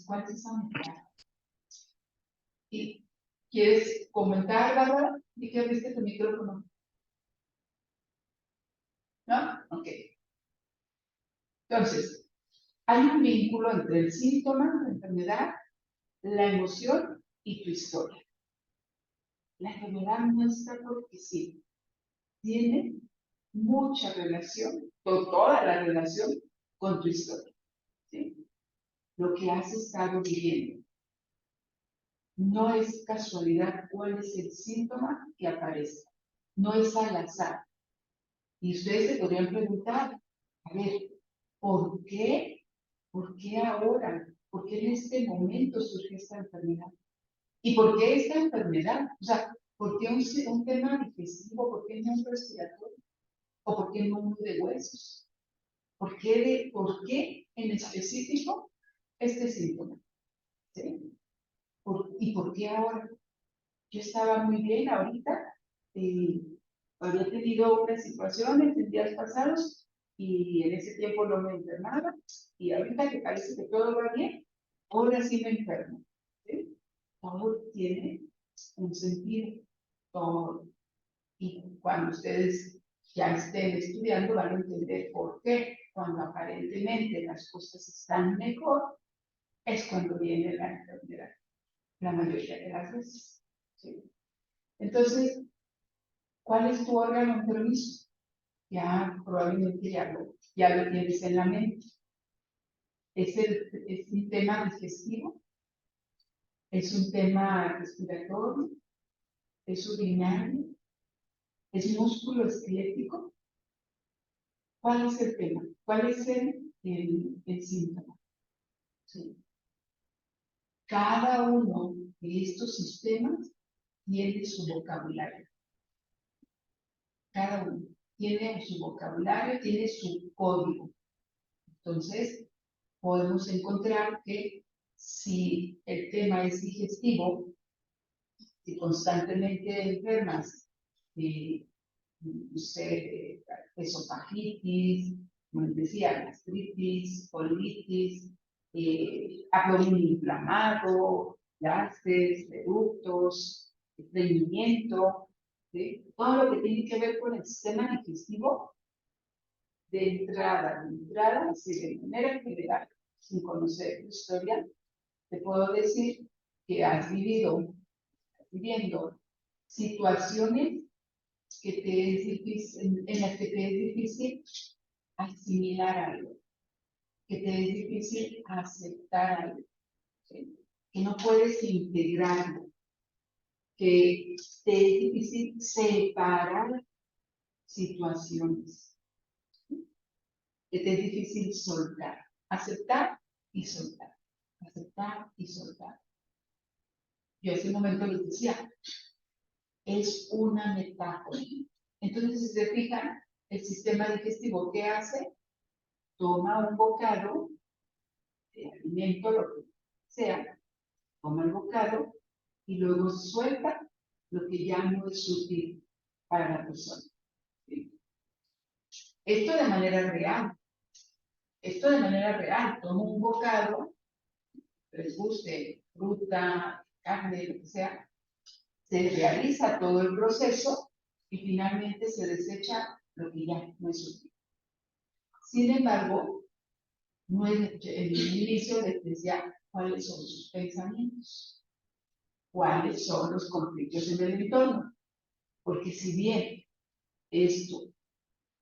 cuál es esa metáfora. ¿Y quieres comentar, Bárbara? ¿Y qué abriste tu micrófono? ¿No? Ok. Entonces, hay un vínculo entre el síntoma, la enfermedad, la emoción y tu historia. La enfermedad no está porque sí. Tiene mucha relación, toda la relación con tu historia. ¿Sí? Lo que has estado viviendo. No es casualidad cuál es el síntoma que aparece. No es al azar. Y ustedes se podrían preguntar, a ver, ¿por qué? ¿Por qué ahora? ¿Por qué en este momento surge esta enfermedad? ¿Y por qué esta enfermedad? O sea, ¿por qué un tema digestivo? ¿Por qué no un respiratorio? ¿O por qué no uno de huesos? ¿Por qué en específico este síntoma? ¿Sí? ¿Y por qué ahora? Yo estaba muy bien ahorita, había tenido unas situaciones en días pasados y en ese tiempo no me enfermaba y ahorita que parece que todo va bien, ahora sí me enfermo. ¿Sí? Todo tiene un sentido, todo. Y cuando ustedes ya estén estudiando van a entender por qué cuando aparentemente las cosas están mejor es cuando viene la enfermedad, la mayoría de las veces. ¿Sí? Entonces, ¿cuál es tu órgano enfermizo? Ya probablemente ya lo tienes en la mente. Es un tema digestivo, es un tema respiratorio, es urinario, es músculo esquelético. ¿Cuál es el tema? ¿Cuál es el síntoma? ¿Sí? Cada uno de estos sistemas tiene su vocabulario. Cada uno tiene su vocabulario, tiene su código. Entonces, podemos encontrar que si el tema es digestivo, si constantemente enfermas de, no sé, esofagitis, como les decía, gastritis, colitis, abdomen inflamado, gases, eructos, estreñimiento, ¿sí? Todo lo que tiene que ver con el sistema digestivo de entrada, así de manera general, sin conocer tu historia, te puedo decir que has viviendo situaciones que te es difícil, en las que te es difícil asimilar algo, que te es difícil aceptar algo, ¿sí? Que no puedes integrarlo, que te es difícil separar situaciones, que te es difícil soltar, aceptar y soltar, aceptar y soltar. Yo hace un momento les decía, es una metáfora. Entonces, si se fijan, el sistema digestivo, ¿qué hace? Toma un bocado de alimento, lo que sea, toma el bocado y luego suelta lo que ya no es útil para la persona. ¿Sí? Esto de manera real. Esto de manera real. Tomo un bocado, les guste, fruta, carne, lo que sea, se realiza todo el proceso y finalmente se desecha lo que ya no es útil. Sin embargo, no es, en el inicio les decía cuáles son sus pensamientos, cuáles son los conflictos en el entorno. Porque si bien esto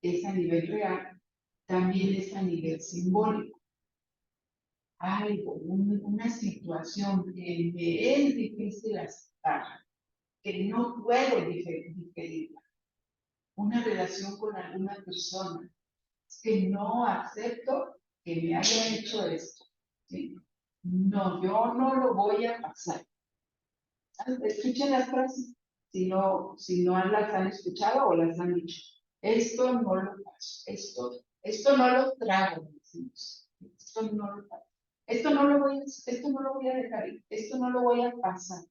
es a nivel real, también es a nivel simbólico. Algo, una situación que me es difícil aceptar, que no puedo diferirla. Una relación con alguna persona, es que no acepto que me hayan hecho esto. ¿Sí? No, yo no lo voy a pasar. Escuchen las frases, si no las han escuchado o las han dicho. Esto no lo paso, esto no lo trago, decimos. Esto no lo paso. Esto no lo voy a dejar ir, esto no lo voy a pasar.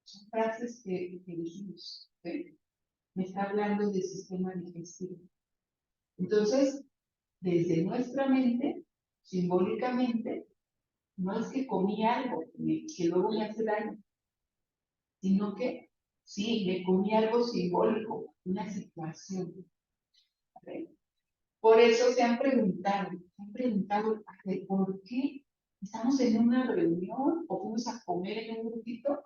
Son frases que dijimos. ¿Sí? Me está hablando del sistema digestivo. Entonces, desde nuestra mente, simbólicamente, no es que comí algo que luego me hace daño, sino que sí, me comí algo simbólico, una situación. ¿Vale? Por eso se han preguntado, ¿por qué estamos en una reunión o fuimos a comer en un grupito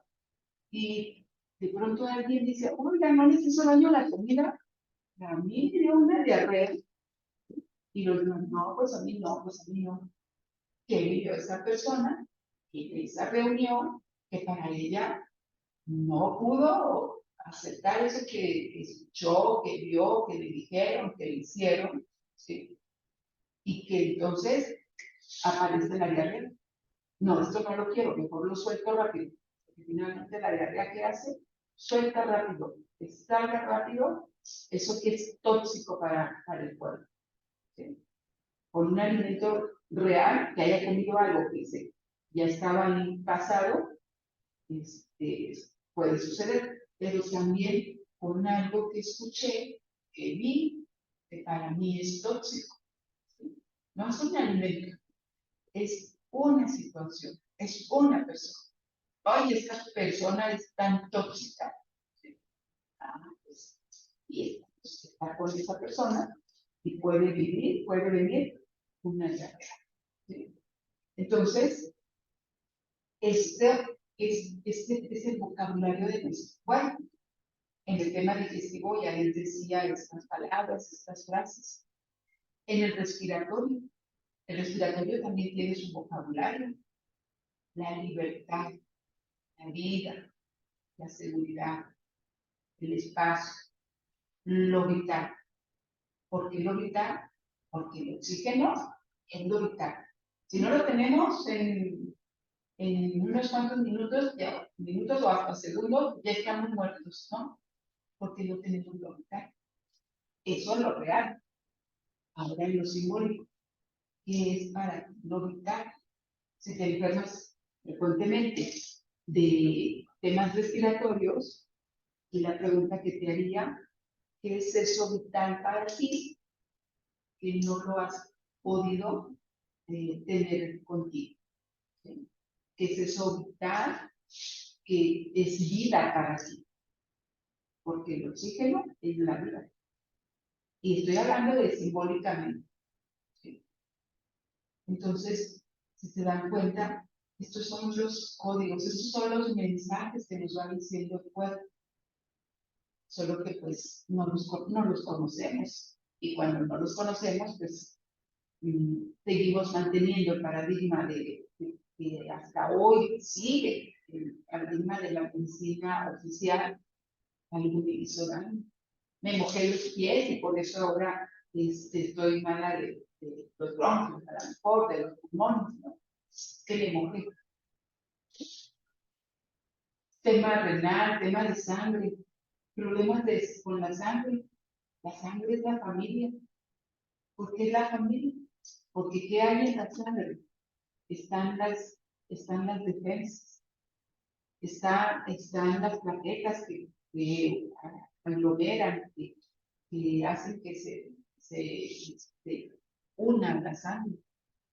y de pronto alguien dice, oiga, no les hizo daño la comida? A mí me dio una diarrea. Y los demás, no, pues a mí no, pues a mí no. ¿Qué vivió esa persona en esa reunión que para ella no pudo aceptar eso que escuchó, que vio, que le dijeron, que le hicieron, ¿sí? Y que entonces aparece la diarrea? No, esto no lo quiero, mejor lo suelto rápido. Porque finalmente la diarrea, ¿qué hace? Suelta rápido, descarga rápido eso que es tóxico para el cuerpo. ¿Sí? Con un alimento real, que haya comido algo que ya estaba ahí pasado, puede suceder, pero también con algo que escuché, que vi, que para mí es tóxico. ¿Sí? No es un alimento, es una situación, es una persona. Oye, esta persona es tan tóxica. ¿Sí? Pues, y está con esa persona y puede vivir, puede venir una diarrea. ¿Sí? Entonces, este es el vocabulario de nuestro cuerpo. En el tema digestivo ya les decía estas palabras, estas frases. En el respiratorio también tiene su vocabulario. La libertad, la vida, la seguridad, el espacio, lo vital. ¿Por qué lo vital? Porque el oxígeno es lo vital. Si no lo tenemos en unos cuantos minutos o hasta segundos, ya estamos muertos, ¿no? Porque no tenemos lo vital. Eso es lo real. Ahora en lo simbólico, que es para lo vital. Si te enfermas frecuentemente de temas respiratorios, y la pregunta que te haría, ¿qué es eso vital para ti que no lo has podido tener contigo? ¿Sí? ¿Qué es eso vital que es vida para ti? Porque el oxígeno es la vida. Y estoy hablando de simbólicamente. ¿Sí? Entonces, si se dan cuenta, estos son los códigos, estos son los mensajes que nos va diciendo el cuerpo. Solo que pues no los conocemos. Y cuando no los conocemos, pues seguimos manteniendo el paradigma de hasta hoy sigue el paradigma de la medicina oficial. Algo me hizo daño. Me mojé los pies y por eso ahora estoy mala de los bronquios, a lo mejor de los pulmones, ¿no? Que me mojé. Tema renal, tema de sangre, problemas con la sangre. La sangre es la familia. ¿Por qué la familia? Porque ¿qué hay en la sangre? Están las están las defensas, están las plaquetas que aglomeran, que hacen que se una la sangre.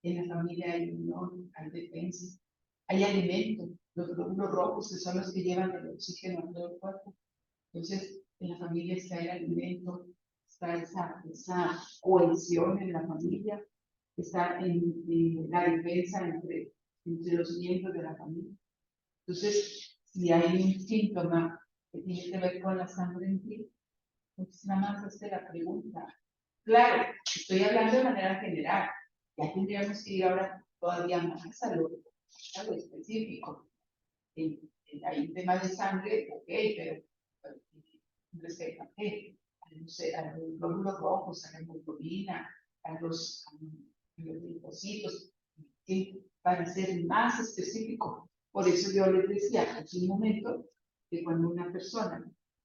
En la familia hay unión, hay defensa, hay alimento, los glóbulos rojos que son los que llevan el oxígeno a todo el cuerpo. Entonces, en la familia está el alimento, está esa cohesión en la familia, está en la defensa entre los miembros de la familia. Entonces, si hay un síntoma que tiene que ver con la sangre en ti, pues nada más hace la pregunta. Claro, estoy hablando de manera general. Ya tendríamos que ir ahora todavía más a lo específico. Hay un tema de sangre, ok, pero respecto a qué, a los glóbulos rojos, a la hemoglobina, a los linfocitos, ¿sí? Para ser más específico. Por eso yo les decía hace un momento que cuando una persona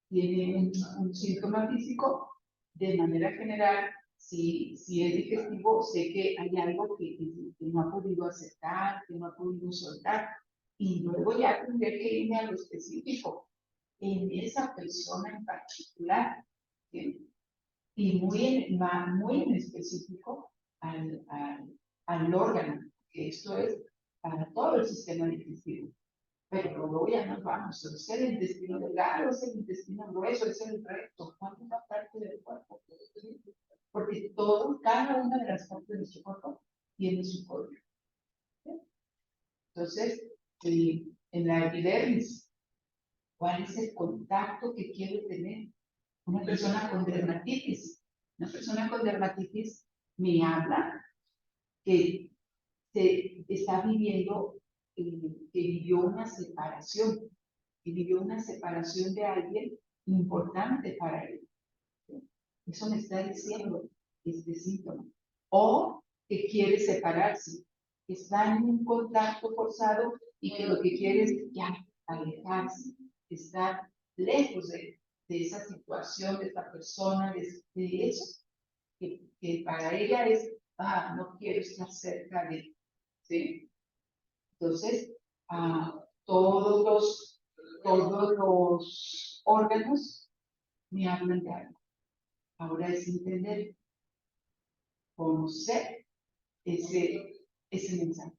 tiene un síntoma físico, de manera general, si es digestivo, sé que hay algo que no ha podido aceptar, que no ha podido soltar, y luego ya tendré que irme a lo específico en esa persona en particular, ¿sí? Y muy en específico al órgano, que esto es para todo el sistema digestivo. Pero luego ya nos vamos, es el intestino delgado, es el intestino grueso, es el recto, ¿cuánta parte del cuerpo? Porque cada una de las partes de nuestro cuerpo tiene su código. ¿Sí? Entonces, en la epidermis, ¿cuál es el contacto que quiero tener? Una persona con dermatitis. Una persona con dermatitis me habla que se está viviendo, que vivió una separación, de alguien importante para él. Eso me está diciendo este síntoma. O que quiere separarse, que está en un contacto forzado y que lo que quiere es ya alejarse, estar lejos de esa situación, de esa persona, de eso, que para ella es, no quiero estar cerca de, ¿sí? Entonces, todos los órganos me hablan de algo. Ahora es entender, conocer ese mensaje.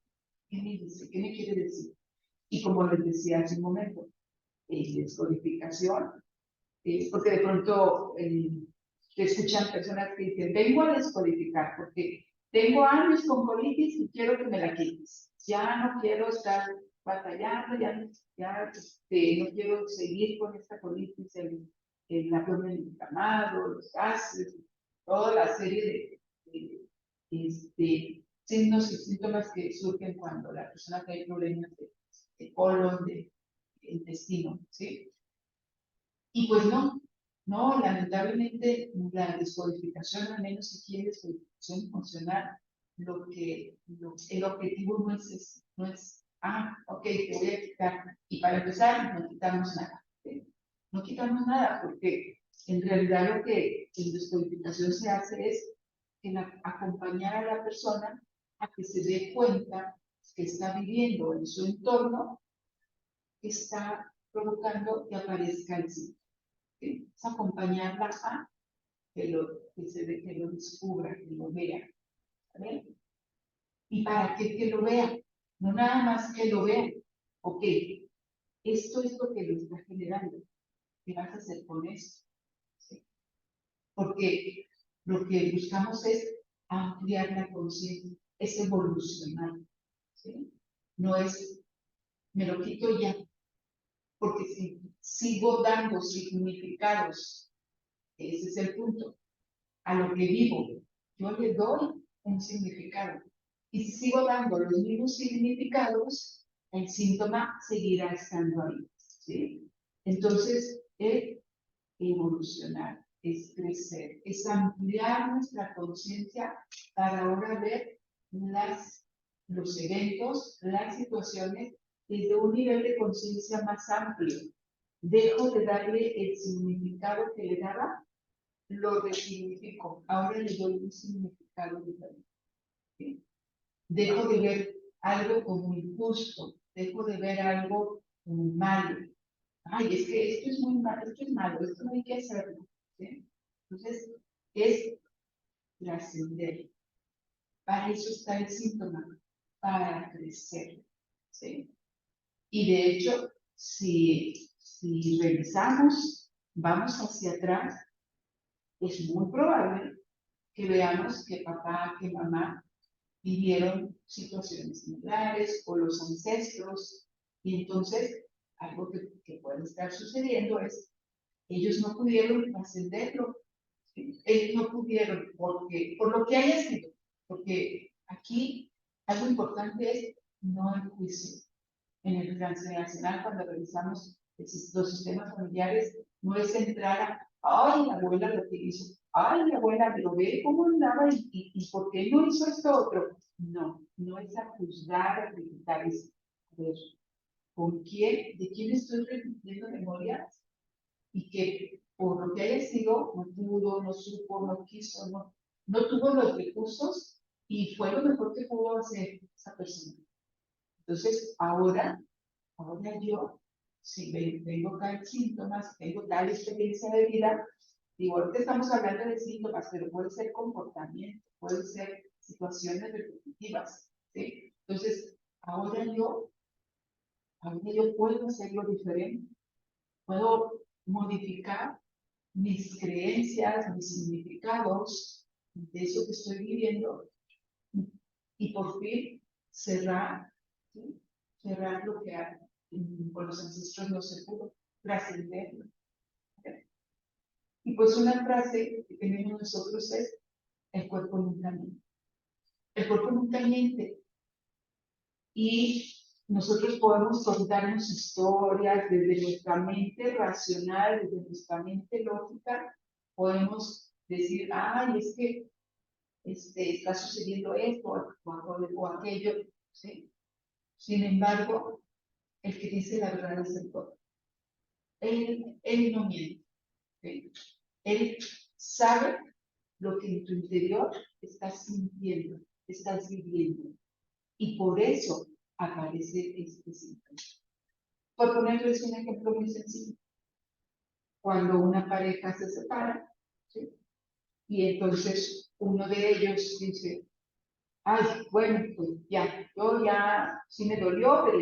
¿Qué me dice? ¿Qué me quiere decir? Y como les decía hace un momento, descodificación, porque de pronto te escuchan personas que dicen, vengo a descodificar porque tengo años con colitis y quiero que me la quites. Ya no quiero estar batallando, no quiero seguir con esta colitis, el abdomen inflamado, los gases, toda la serie de signos y síntomas que surgen cuando la persona tiene problemas de colon, de intestino, ¿sí? Y pues lamentablemente la descodificación, al menos si quieres descodificación funcional, el objetivo no es ese, no es, ok, te voy a quitar. Y para empezar, no quitamos nada. ¿Sí? No quitamos nada, porque en realidad lo que en descodificación se hace es acompañar a la persona a que se dé cuenta que está viviendo en su entorno que está provocando que aparezca el síntoma. ¿Sí? Es acompañarla a que lo descubra, que lo vea. ¿Vale? ¿Y para qué que lo vea? No nada más que lo vea. Ok, esto es lo que lo está generando. ¿Qué vas a hacer con eso? ¿Sí? Porque lo que buscamos es ampliar la conciencia, es evolucionar. ¿Sí? No es, me lo quito ya, porque si sigo dando significados, ese es el punto, a lo que vivo, yo le doy un significado. Y si sigo dando los mismos significados, el síntoma seguirá estando ahí. ¿Sí? Entonces, es evolucionar, es crecer, es ampliar nuestra conciencia para ahora ver los eventos, las situaciones desde un nivel de conciencia más amplio. Dejo de darle el significado que le daba, lo resignifico. Ahora le doy un significado diferente. ¿Sí? Dejo de ver algo como injusto, dejo de ver algo como malo. Ay, es que esto es muy malo, esto es malo, esto no hay que hacerlo. ¿Sí? Entonces, es trascender. Para eso está el síntoma, para crecer. ¿Sí? Y de hecho, si revisamos, vamos hacia atrás, es muy probable que veamos que papá, que mamá vivieron situaciones similares o los ancestros. Y entonces, algo que puede estar sucediendo es, ellos no pudieron trascenderlo. Ellos no pudieron, porque, por lo que haya sido, porque aquí algo importante es no el juicio. En el transgeneracional, cuando revisamos los sistemas familiares, no es entrar a, ay, la abuela lo que hizo, ay, la abuela lo ve cómo andaba y por qué no hizo esto otro. No, no es a juzgar, a criticar, es a ver, ¿con quién, de quién estoy repitiendo memorias? Y que por lo que haya sido, no pudo, no supo, no quiso, no tuvo los recursos y fue lo mejor que pudo hacer esa persona. Entonces, ahora yo, si tengo tal síntomas, tengo tal experiencia de vida, digo, ahorita estamos hablando de síntomas, pero puede ser comportamiento, puede ser situaciones repetitivas, ¿sí? Entonces, ahora yo puedo hacerlo diferente, puedo modificar mis creencias, mis significados de eso que estoy viviendo y por fin cerrar, ¿sí? Cerrar lo que con los ancestros no se pudo, trascenderlo. Y pues una frase que tenemos nosotros es, el cuerpo nunca miente. El cuerpo nunca miente. Y nosotros podemos contarnos historias desde nuestra mente racional, desde nuestra mente lógica, podemos decir, ay, es que está sucediendo esto o aquello, ¿sí? Sin embargo, el que dice la verdad es el cuerpo. Él no miente. ¿Sí? Él sabe lo que en tu interior estás sintiendo, estás viviendo. Y por eso aparece este síntoma. Por ponerles un ejemplo muy sencillo. Cuando una pareja se separa, ¿sí? Y entonces uno de ellos dice, ay, bueno, pues ya, yo ya, sí me dolió, pero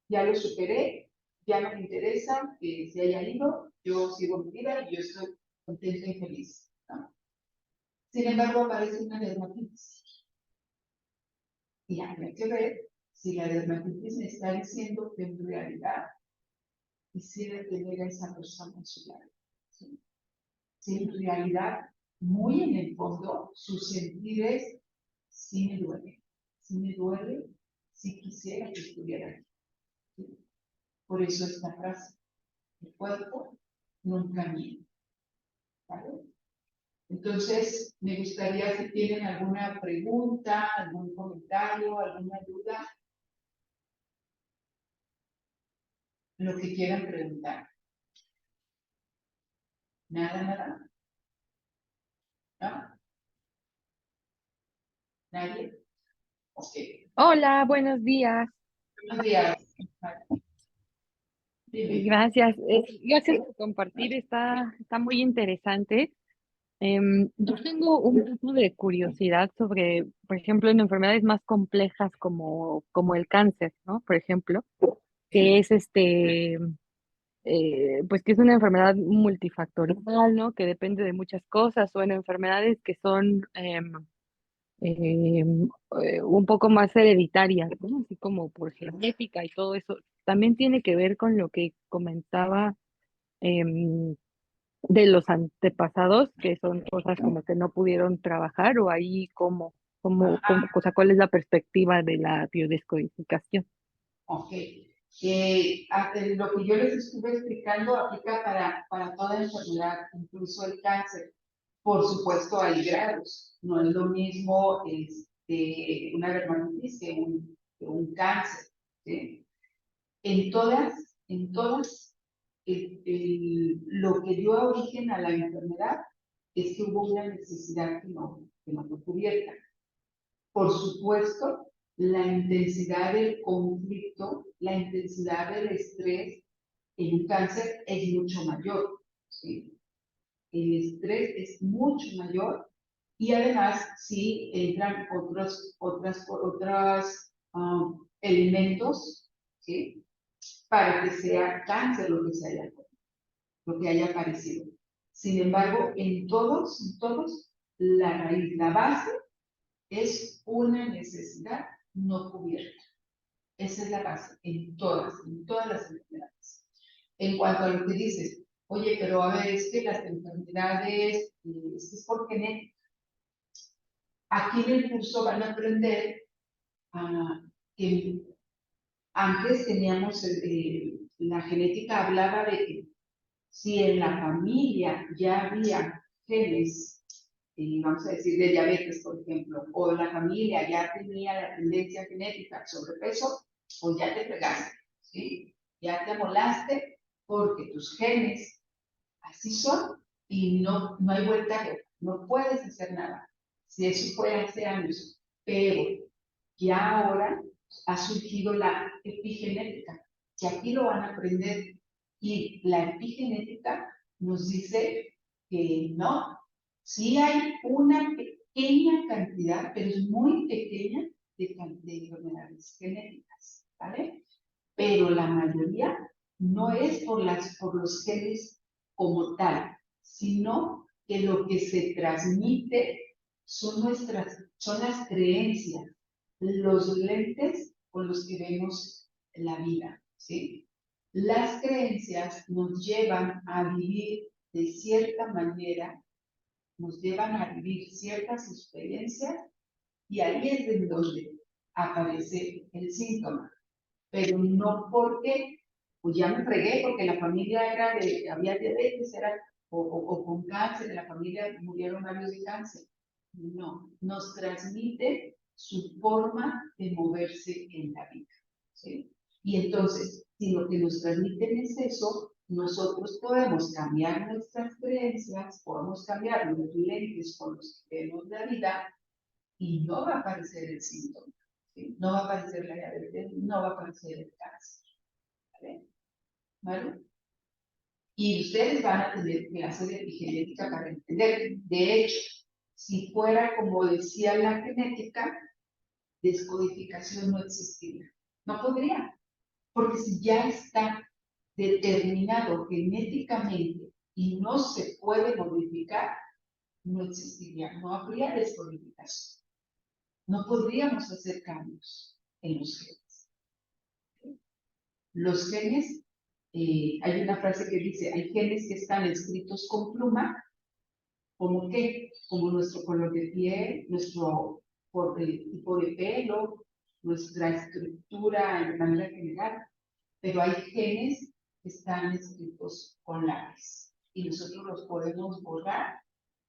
ya lo superé, ya no me interesa que se haya ido, yo sigo mi vida y yo estoy contenta y feliz, ¿no? Sin embargo, aparece una dermatitis. Y hay que ver si la dermatitis me está diciendo que en realidad quisiera tener a esa persona en su lado. ¿Sí? Si en realidad, muy en el fondo, su sentir es, sí me duele, sí quisiera que estuviera aquí. ¿Sí? Por eso esta frase, el cuerpo nunca miente. ¿Vale? Entonces, me gustaría si tienen alguna pregunta, algún comentario, alguna duda, lo que quieran preguntar. Nada, nada. ¿No? ¿Nadie? Ok. Hola, buenos días. Buenos días. Dime. Gracias. Gracias por compartir. Está muy interesante. Yo tengo un poco de curiosidad sobre, por ejemplo, en enfermedades más complejas como el cáncer, ¿no? Por ejemplo, que es pues que es una enfermedad multifactorial, ¿no? Que depende de muchas cosas, o en enfermedades que son un poco más hereditarias, ¿no? Así como por genética y todo eso. También tiene que ver con lo que comentaba em, de los antepasados, que son cosas como que no pudieron trabajar, o ahí o sea, ¿cuál es la perspectiva de la biodescodificación? Ok. Lo que yo les estuve explicando aplica para toda enfermedad, incluso el cáncer. Por supuesto, hay grados. No es lo mismo una dermatitis que un cáncer. ¿Sí? En todas, lo que dio origen a la enfermedad es que hubo una necesidad que no fue cubierta. Por supuesto la intensidad del conflicto, la intensidad del estrés en un cáncer es mucho mayor, ¿sí? El estrés es mucho mayor y además sí entran otros elementos, ¿sí? Para que sea cáncer lo que haya aparecido. Sin embargo, en todos, la raíz, la base es una necesidad no cubierta. Esa es la base en todas las enfermedades. En cuanto a lo que dices, oye, pero a ver, es que las enfermedades, es por genética. Aquí en el curso van a aprender que antes teníamos, la genética hablaba de que si en la familia ya había genes, vamos a decir, de diabetes, por ejemplo, o la familia ya tenía la tendencia genética al sobrepeso, pues ya te fregaste, ¿sí? Ya te amolaste porque tus genes así son y no hay vuelta de hoja, no puedes hacer nada. Si eso fue hace años, pero ya ahora ha surgido la epigenética, que aquí lo van a aprender. Y la epigenética nos dice que no, sí hay una pequeña cantidad, pero es muy pequeña de enfermedades genéticas, ¿vale? Pero la mayoría no es por los genes como tal, sino que lo que se transmite son las creencias, los lentes con los que vemos la vida, ¿sí? Las creencias nos llevan a vivir de cierta manera, nos llevan a vivir ciertas experiencias y ahí es de donde aparece el síntoma, pero no porque, pues ya me fregué, porque la familia había diabetes, o con cáncer, de la familia murieron varios de cáncer. No, nos transmite su forma de moverse en la vida, ¿sí? Y entonces, si lo que nos transmiten es eso, nosotros podemos cambiar nuestras creencias, podemos cambiar los lentes con los que vemos la vida y no va a aparecer el síntoma, ¿sí? No va a aparecer la diabetes, no va a aparecer el cáncer, ¿vale? ¿Vale? Y ustedes van a tener clases de epigenética para entender. De hecho, si fuera como decía la genética, descodificación no existiría. No podría, porque si ya está determinado genéticamente y no se puede modificar, no existiría, no habría descodificación. No podríamos hacer cambios en los genes. Los genes, hay una frase que dice, hay genes que están escritos con pluma, ¿como qué? Como nuestro color de piel, nuestro tipo de pelo, nuestra estructura de manera general, pero hay genes que están escritos con lápiz y nosotros los podemos borrar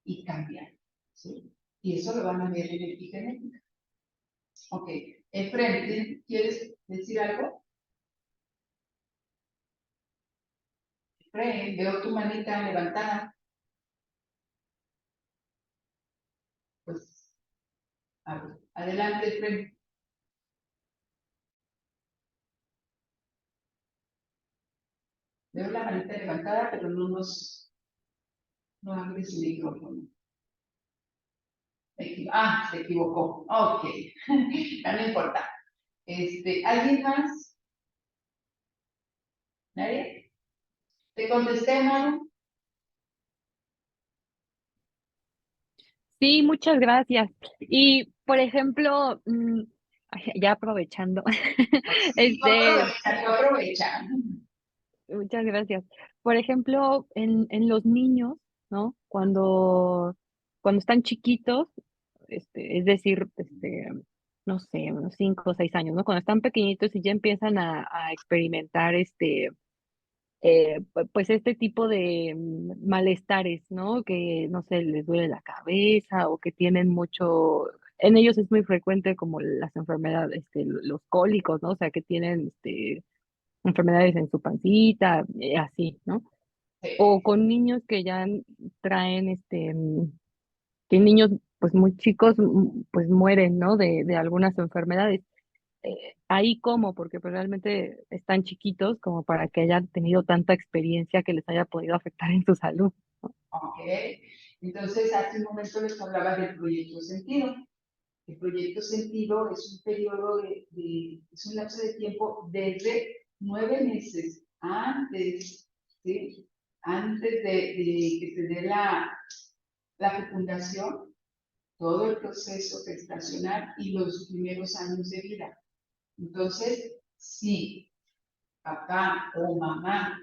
y cambiar, ¿sí? Y eso lo van a ver en epigenética. Ok, Efraín, ¿quieres decir algo? Efraín, veo tu manita levantada. Pues, a ver, adelante, Efraín. Veo la manita levantada, pero no abre su micrófono. Se equivocó. Ok, ya no importa. ¿Alguien más? ¿Nadie? ¿Te contesté, Manu? Sí, muchas gracias. Y, por ejemplo, ya aprovechando, Sí, este, tú aprovecha. muchas gracias. Por ejemplo, en los niños, ¿no? Cuando están chiquitos, es decir, no sé, unos 5 o 6 años, ¿no? Cuando están pequeñitos y ya empiezan a experimentar pues este tipo de malestares, ¿no? Que, no sé, les duele la cabeza o que tienen mucho, en ellos es muy frecuente como las enfermedades, los cólicos, ¿no? O sea, que tienen, enfermedades en su pancita, así, ¿no? O Sí. con niños que ya traen, que niños, pues muy chicos, pues mueren, ¿no? De algunas enfermedades. ahí cómo, porque pues realmente están chiquitos como para que hayan tenido tanta experiencia que les haya podido afectar en su salud. Ok. Entonces, hace un momento les hablaba del proyecto sentido. El proyecto sentido es un periodo es un lapso de tiempo desde 9 meses antes, ¿sí? Antes de que se dé la fecundación, todo el proceso gestacional y los primeros años de vida. Entonces, si papá o mamá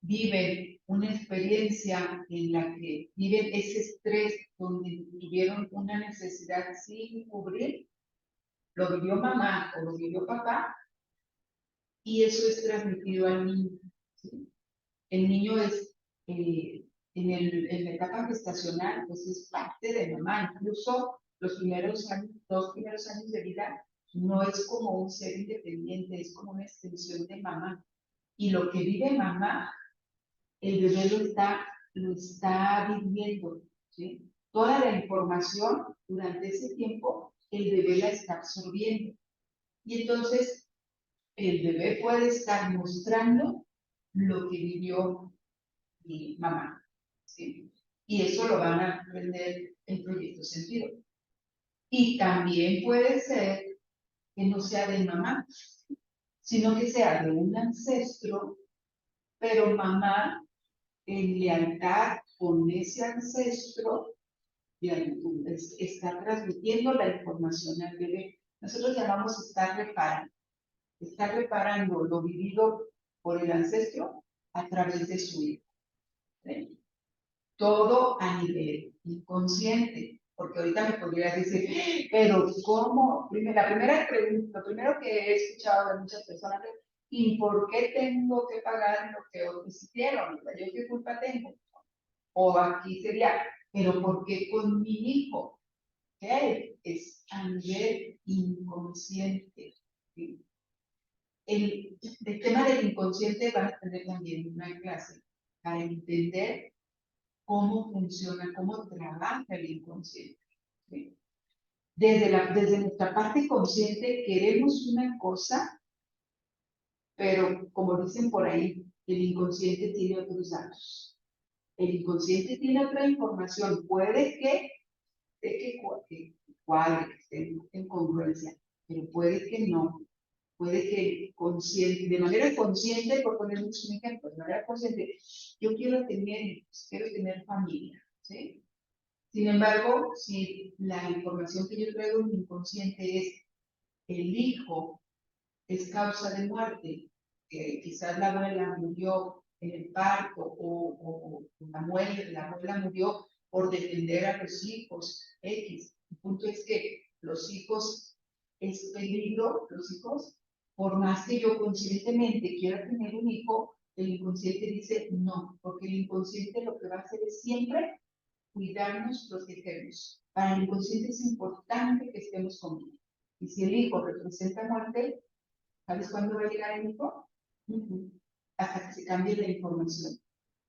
viven una experiencia en la que viven ese estrés donde tuvieron una necesidad sin cubrir, lo vivió mamá o lo vivió papá, y eso es transmitido al niño. ¿Sí? El niño es, en la etapa gestacional, pues es parte de mamá, incluso los primeros años, 2 primeros años de vida, no es como un ser independiente, es como una extensión de mamá. Y lo que vive mamá, el bebé lo está viviendo, ¿sí? Toda la información durante ese tiempo, el bebé la está absorbiendo. Y entonces, el bebé puede estar mostrando lo que vivió mi mamá, ¿sí? Y eso lo van a aprender en Proyecto Sentido. Y también puede ser que no sea de mamá, sino que sea de un ancestro, pero mamá en lealtad con ese ancestro está transmitiendo la información al bebé. Nosotros llamamos estar reparando lo vivido por el ancestro a través de su hijo. ¿Sí? Todo a nivel inconsciente, porque ahorita me podrías decir, pero ¿cómo? La primera pregunta, lo primero que he escuchado de muchas personas es, ¿y por qué tengo que pagar lo que otros hicieron? O sea, ¿yo qué culpa tengo? O aquí sería, ¿pero por qué con mi hijo? ¿Qué? Es a nivel inconsciente. ¿Sí? El tema del inconsciente van a tener también una clase para entender cómo funciona, cómo trabaja el inconsciente. ¿Sí? Desde nuestra parte consciente queremos una cosa, pero como dicen por ahí, el inconsciente tiene otros datos. El inconsciente tiene otra información. Puede que cuadre, que esté en congruencia, pero puede que no. Puede que consciente, de manera consciente, por poner un ejemplo, de manera consciente, yo quiero tener familia, ¿sí? Sin embargo, si la información que yo traigo en mi inconsciente es el hijo es causa de muerte, quizás la abuela murió en el parto o la abuela murió por defender a los hijos X. El punto es que los hijos es peligro, los hijos, por más que yo conscientemente quiera tener un hijo, el inconsciente dice no, porque el inconsciente lo que va a hacer es siempre cuidarnos, protegernos. Para el inconsciente es importante que estemos con él. Y si el hijo representa muerte, ¿sabes cuándo va a llegar el hijo? Ujú. Hasta que se cambie la información,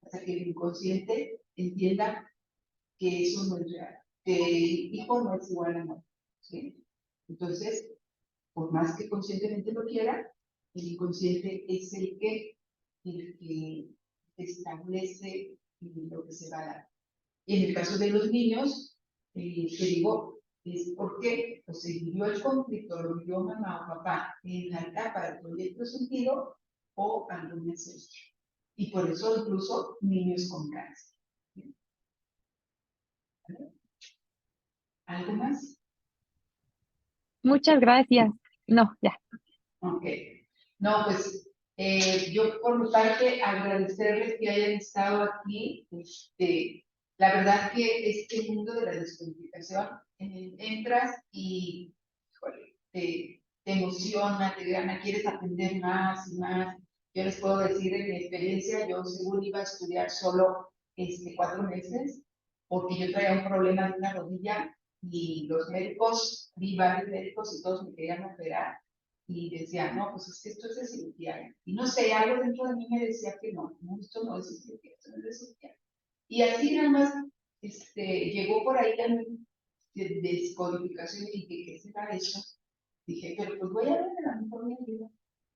hasta que el inconsciente entienda que eso no es real, que el hijo no es igual a muerte. ¿Sí? Entonces, por más que conscientemente lo quiera, el inconsciente es el que establece lo que se va a dar. Y en el caso de los niños, te digo, es porque pues, se vivió el conflicto, lo vivió mamá o papá en la etapa del proyecto sentido o algún ancestro. Y por eso incluso niños con cáncer. ¿Algo más? Muchas gracias. No, ya. Ok. No, pues yo por mi parte agradecerles que hayan estado aquí. La verdad que este mundo de la descodificación, entras y híjole, te emociona, te gana, quieres aprender más y más. Yo les puedo decir de mi experiencia, yo según iba a estudiar solo 4 meses, porque yo traía un problema de una rodilla y los médicos, vi varios médicos y todos me querían operar y decía, no, pues es que esto es de cirugía. Y no sé, algo dentro de mí me decía que no, no, esto no es de cirugía, esto no es de cirugía. Y así nada más llegó por ahí también de descodificación y que qué será eso. dije, pero pues voy a ver, a lo mejor me ayuda.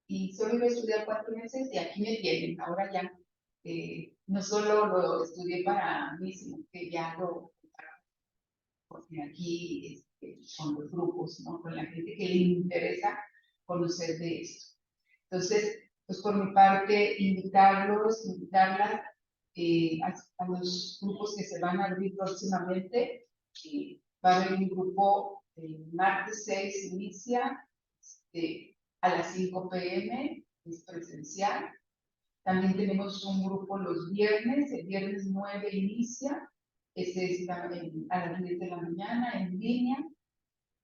Y solo iba a estudiar 4 meses y aquí me tienen, ahora ya. No solo lo estudié para mí, sino que ya lo, porque aquí con los grupos, ¿no? Con la gente que le interesa conocer de esto. Entonces, pues por mi parte, invitarlas a los grupos que se van a abrir próximamente. Va a haber un grupo el martes 6 inicia a las 5 p.m., es presencial. También tenemos un grupo los viernes, el viernes 9 inicia, ese está a las 10 de la mañana en línea,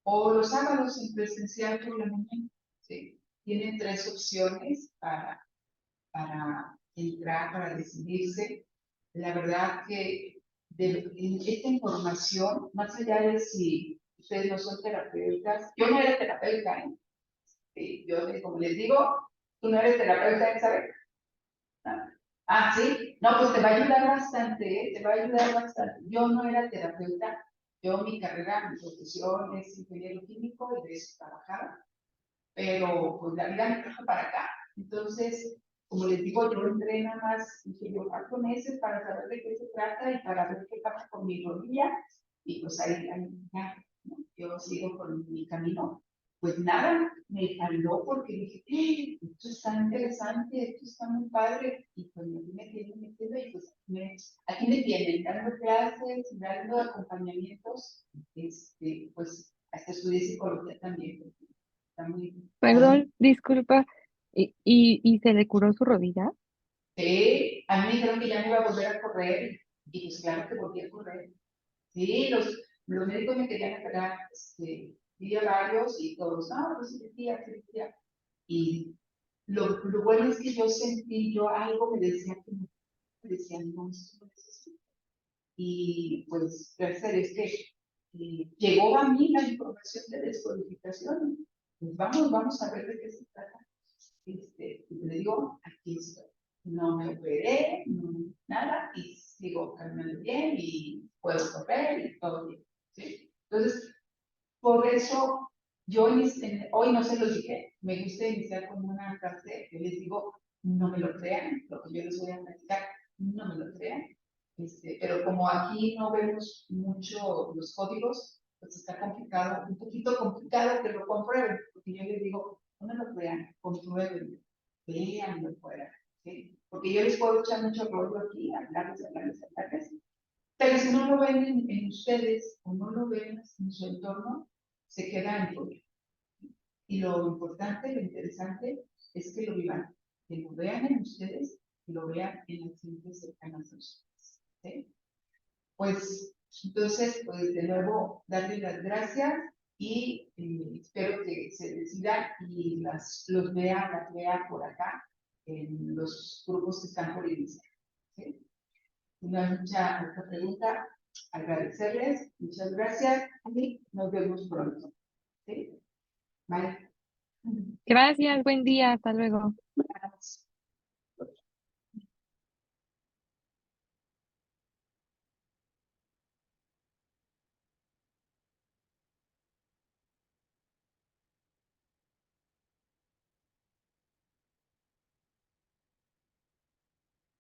o los sábados en presencial por la mañana. ¿Sí? Tienen 3 opciones para entrar, para decidirse. La verdad que esta información, más allá de si ustedes no son terapeutas, yo no era terapeuta, ¿eh? Yo, como les digo, tú no eres terapeuta, ¿sabes? Sí, no, pues te va a ayudar bastante, ¿eh? Te va a ayudar bastante. Yo no era terapeuta, yo mi carrera, mi profesión es ingeniero químico y de eso trabajaba, pero pues la vida me trajo para acá. Entonces, como les digo, yo entré nada más, dije yo, 4 meses para saber de qué se trata y para ver qué pasa con mi rodilla, y pues ahí ya, ¿no? Yo sigo con mi camino. Pues nada, me faló porque dije, esto está interesante, esto está muy padre, y pues aquí me tienen metido y pues aquí me tienen dando clases, dando acompañamientos, pues hasta estudié psicología también, porque está muy, Perdón, disculpa. ¿Y se le curó su rodilla? a mí me dijeron que ya no iba a volver a correr, y pues claro que volví a correr. Sí, los médicos me querían operar, vi a varios y todos, no, pues cirugía, cirugía. Y lo bueno es que yo sentí, yo algo me decía que no, me decía, no, esto no es así. Y pues, gracias a Dios que llegó a mí la información de descodificación. Pues vamos a ver de qué se trata. Y le digo, aquí estoy. No me operé, no, nada, y sigo caminando bien y puedo correr y todo bien. ¿Sí? Entonces, por eso yo hoy no se los dije, me gusta iniciar con una frase que les digo, no me lo crean, lo que yo les voy a platicar, no me lo crean. Pero como aquí no vemos mucho los códigos, pues está complicado, un poquito complicado que lo comprueben, porque yo les digo, no me lo crean, comprueben, véanlo fuera, ¿sí? Porque yo les puedo echar mucho rollo aquí, hablarles, pero si no lo ven en ustedes o no lo ven en su entorno, se queda en todo. Y lo importante, lo interesante es que lo vivan, que lo vean en ustedes, que lo vean en las gentes cercanas a ustedes. ¿Sí? Pues entonces, pues de nuevo, darle las gracias y espero que se decidan y las vea por acá en los grupos que están por iniciar. ¿Sí? No hay mucha otra pregunta. Agradecerles. Muchas gracias y nos vemos pronto. ¿Sí? Bye. Gracias, buen día, hasta luego.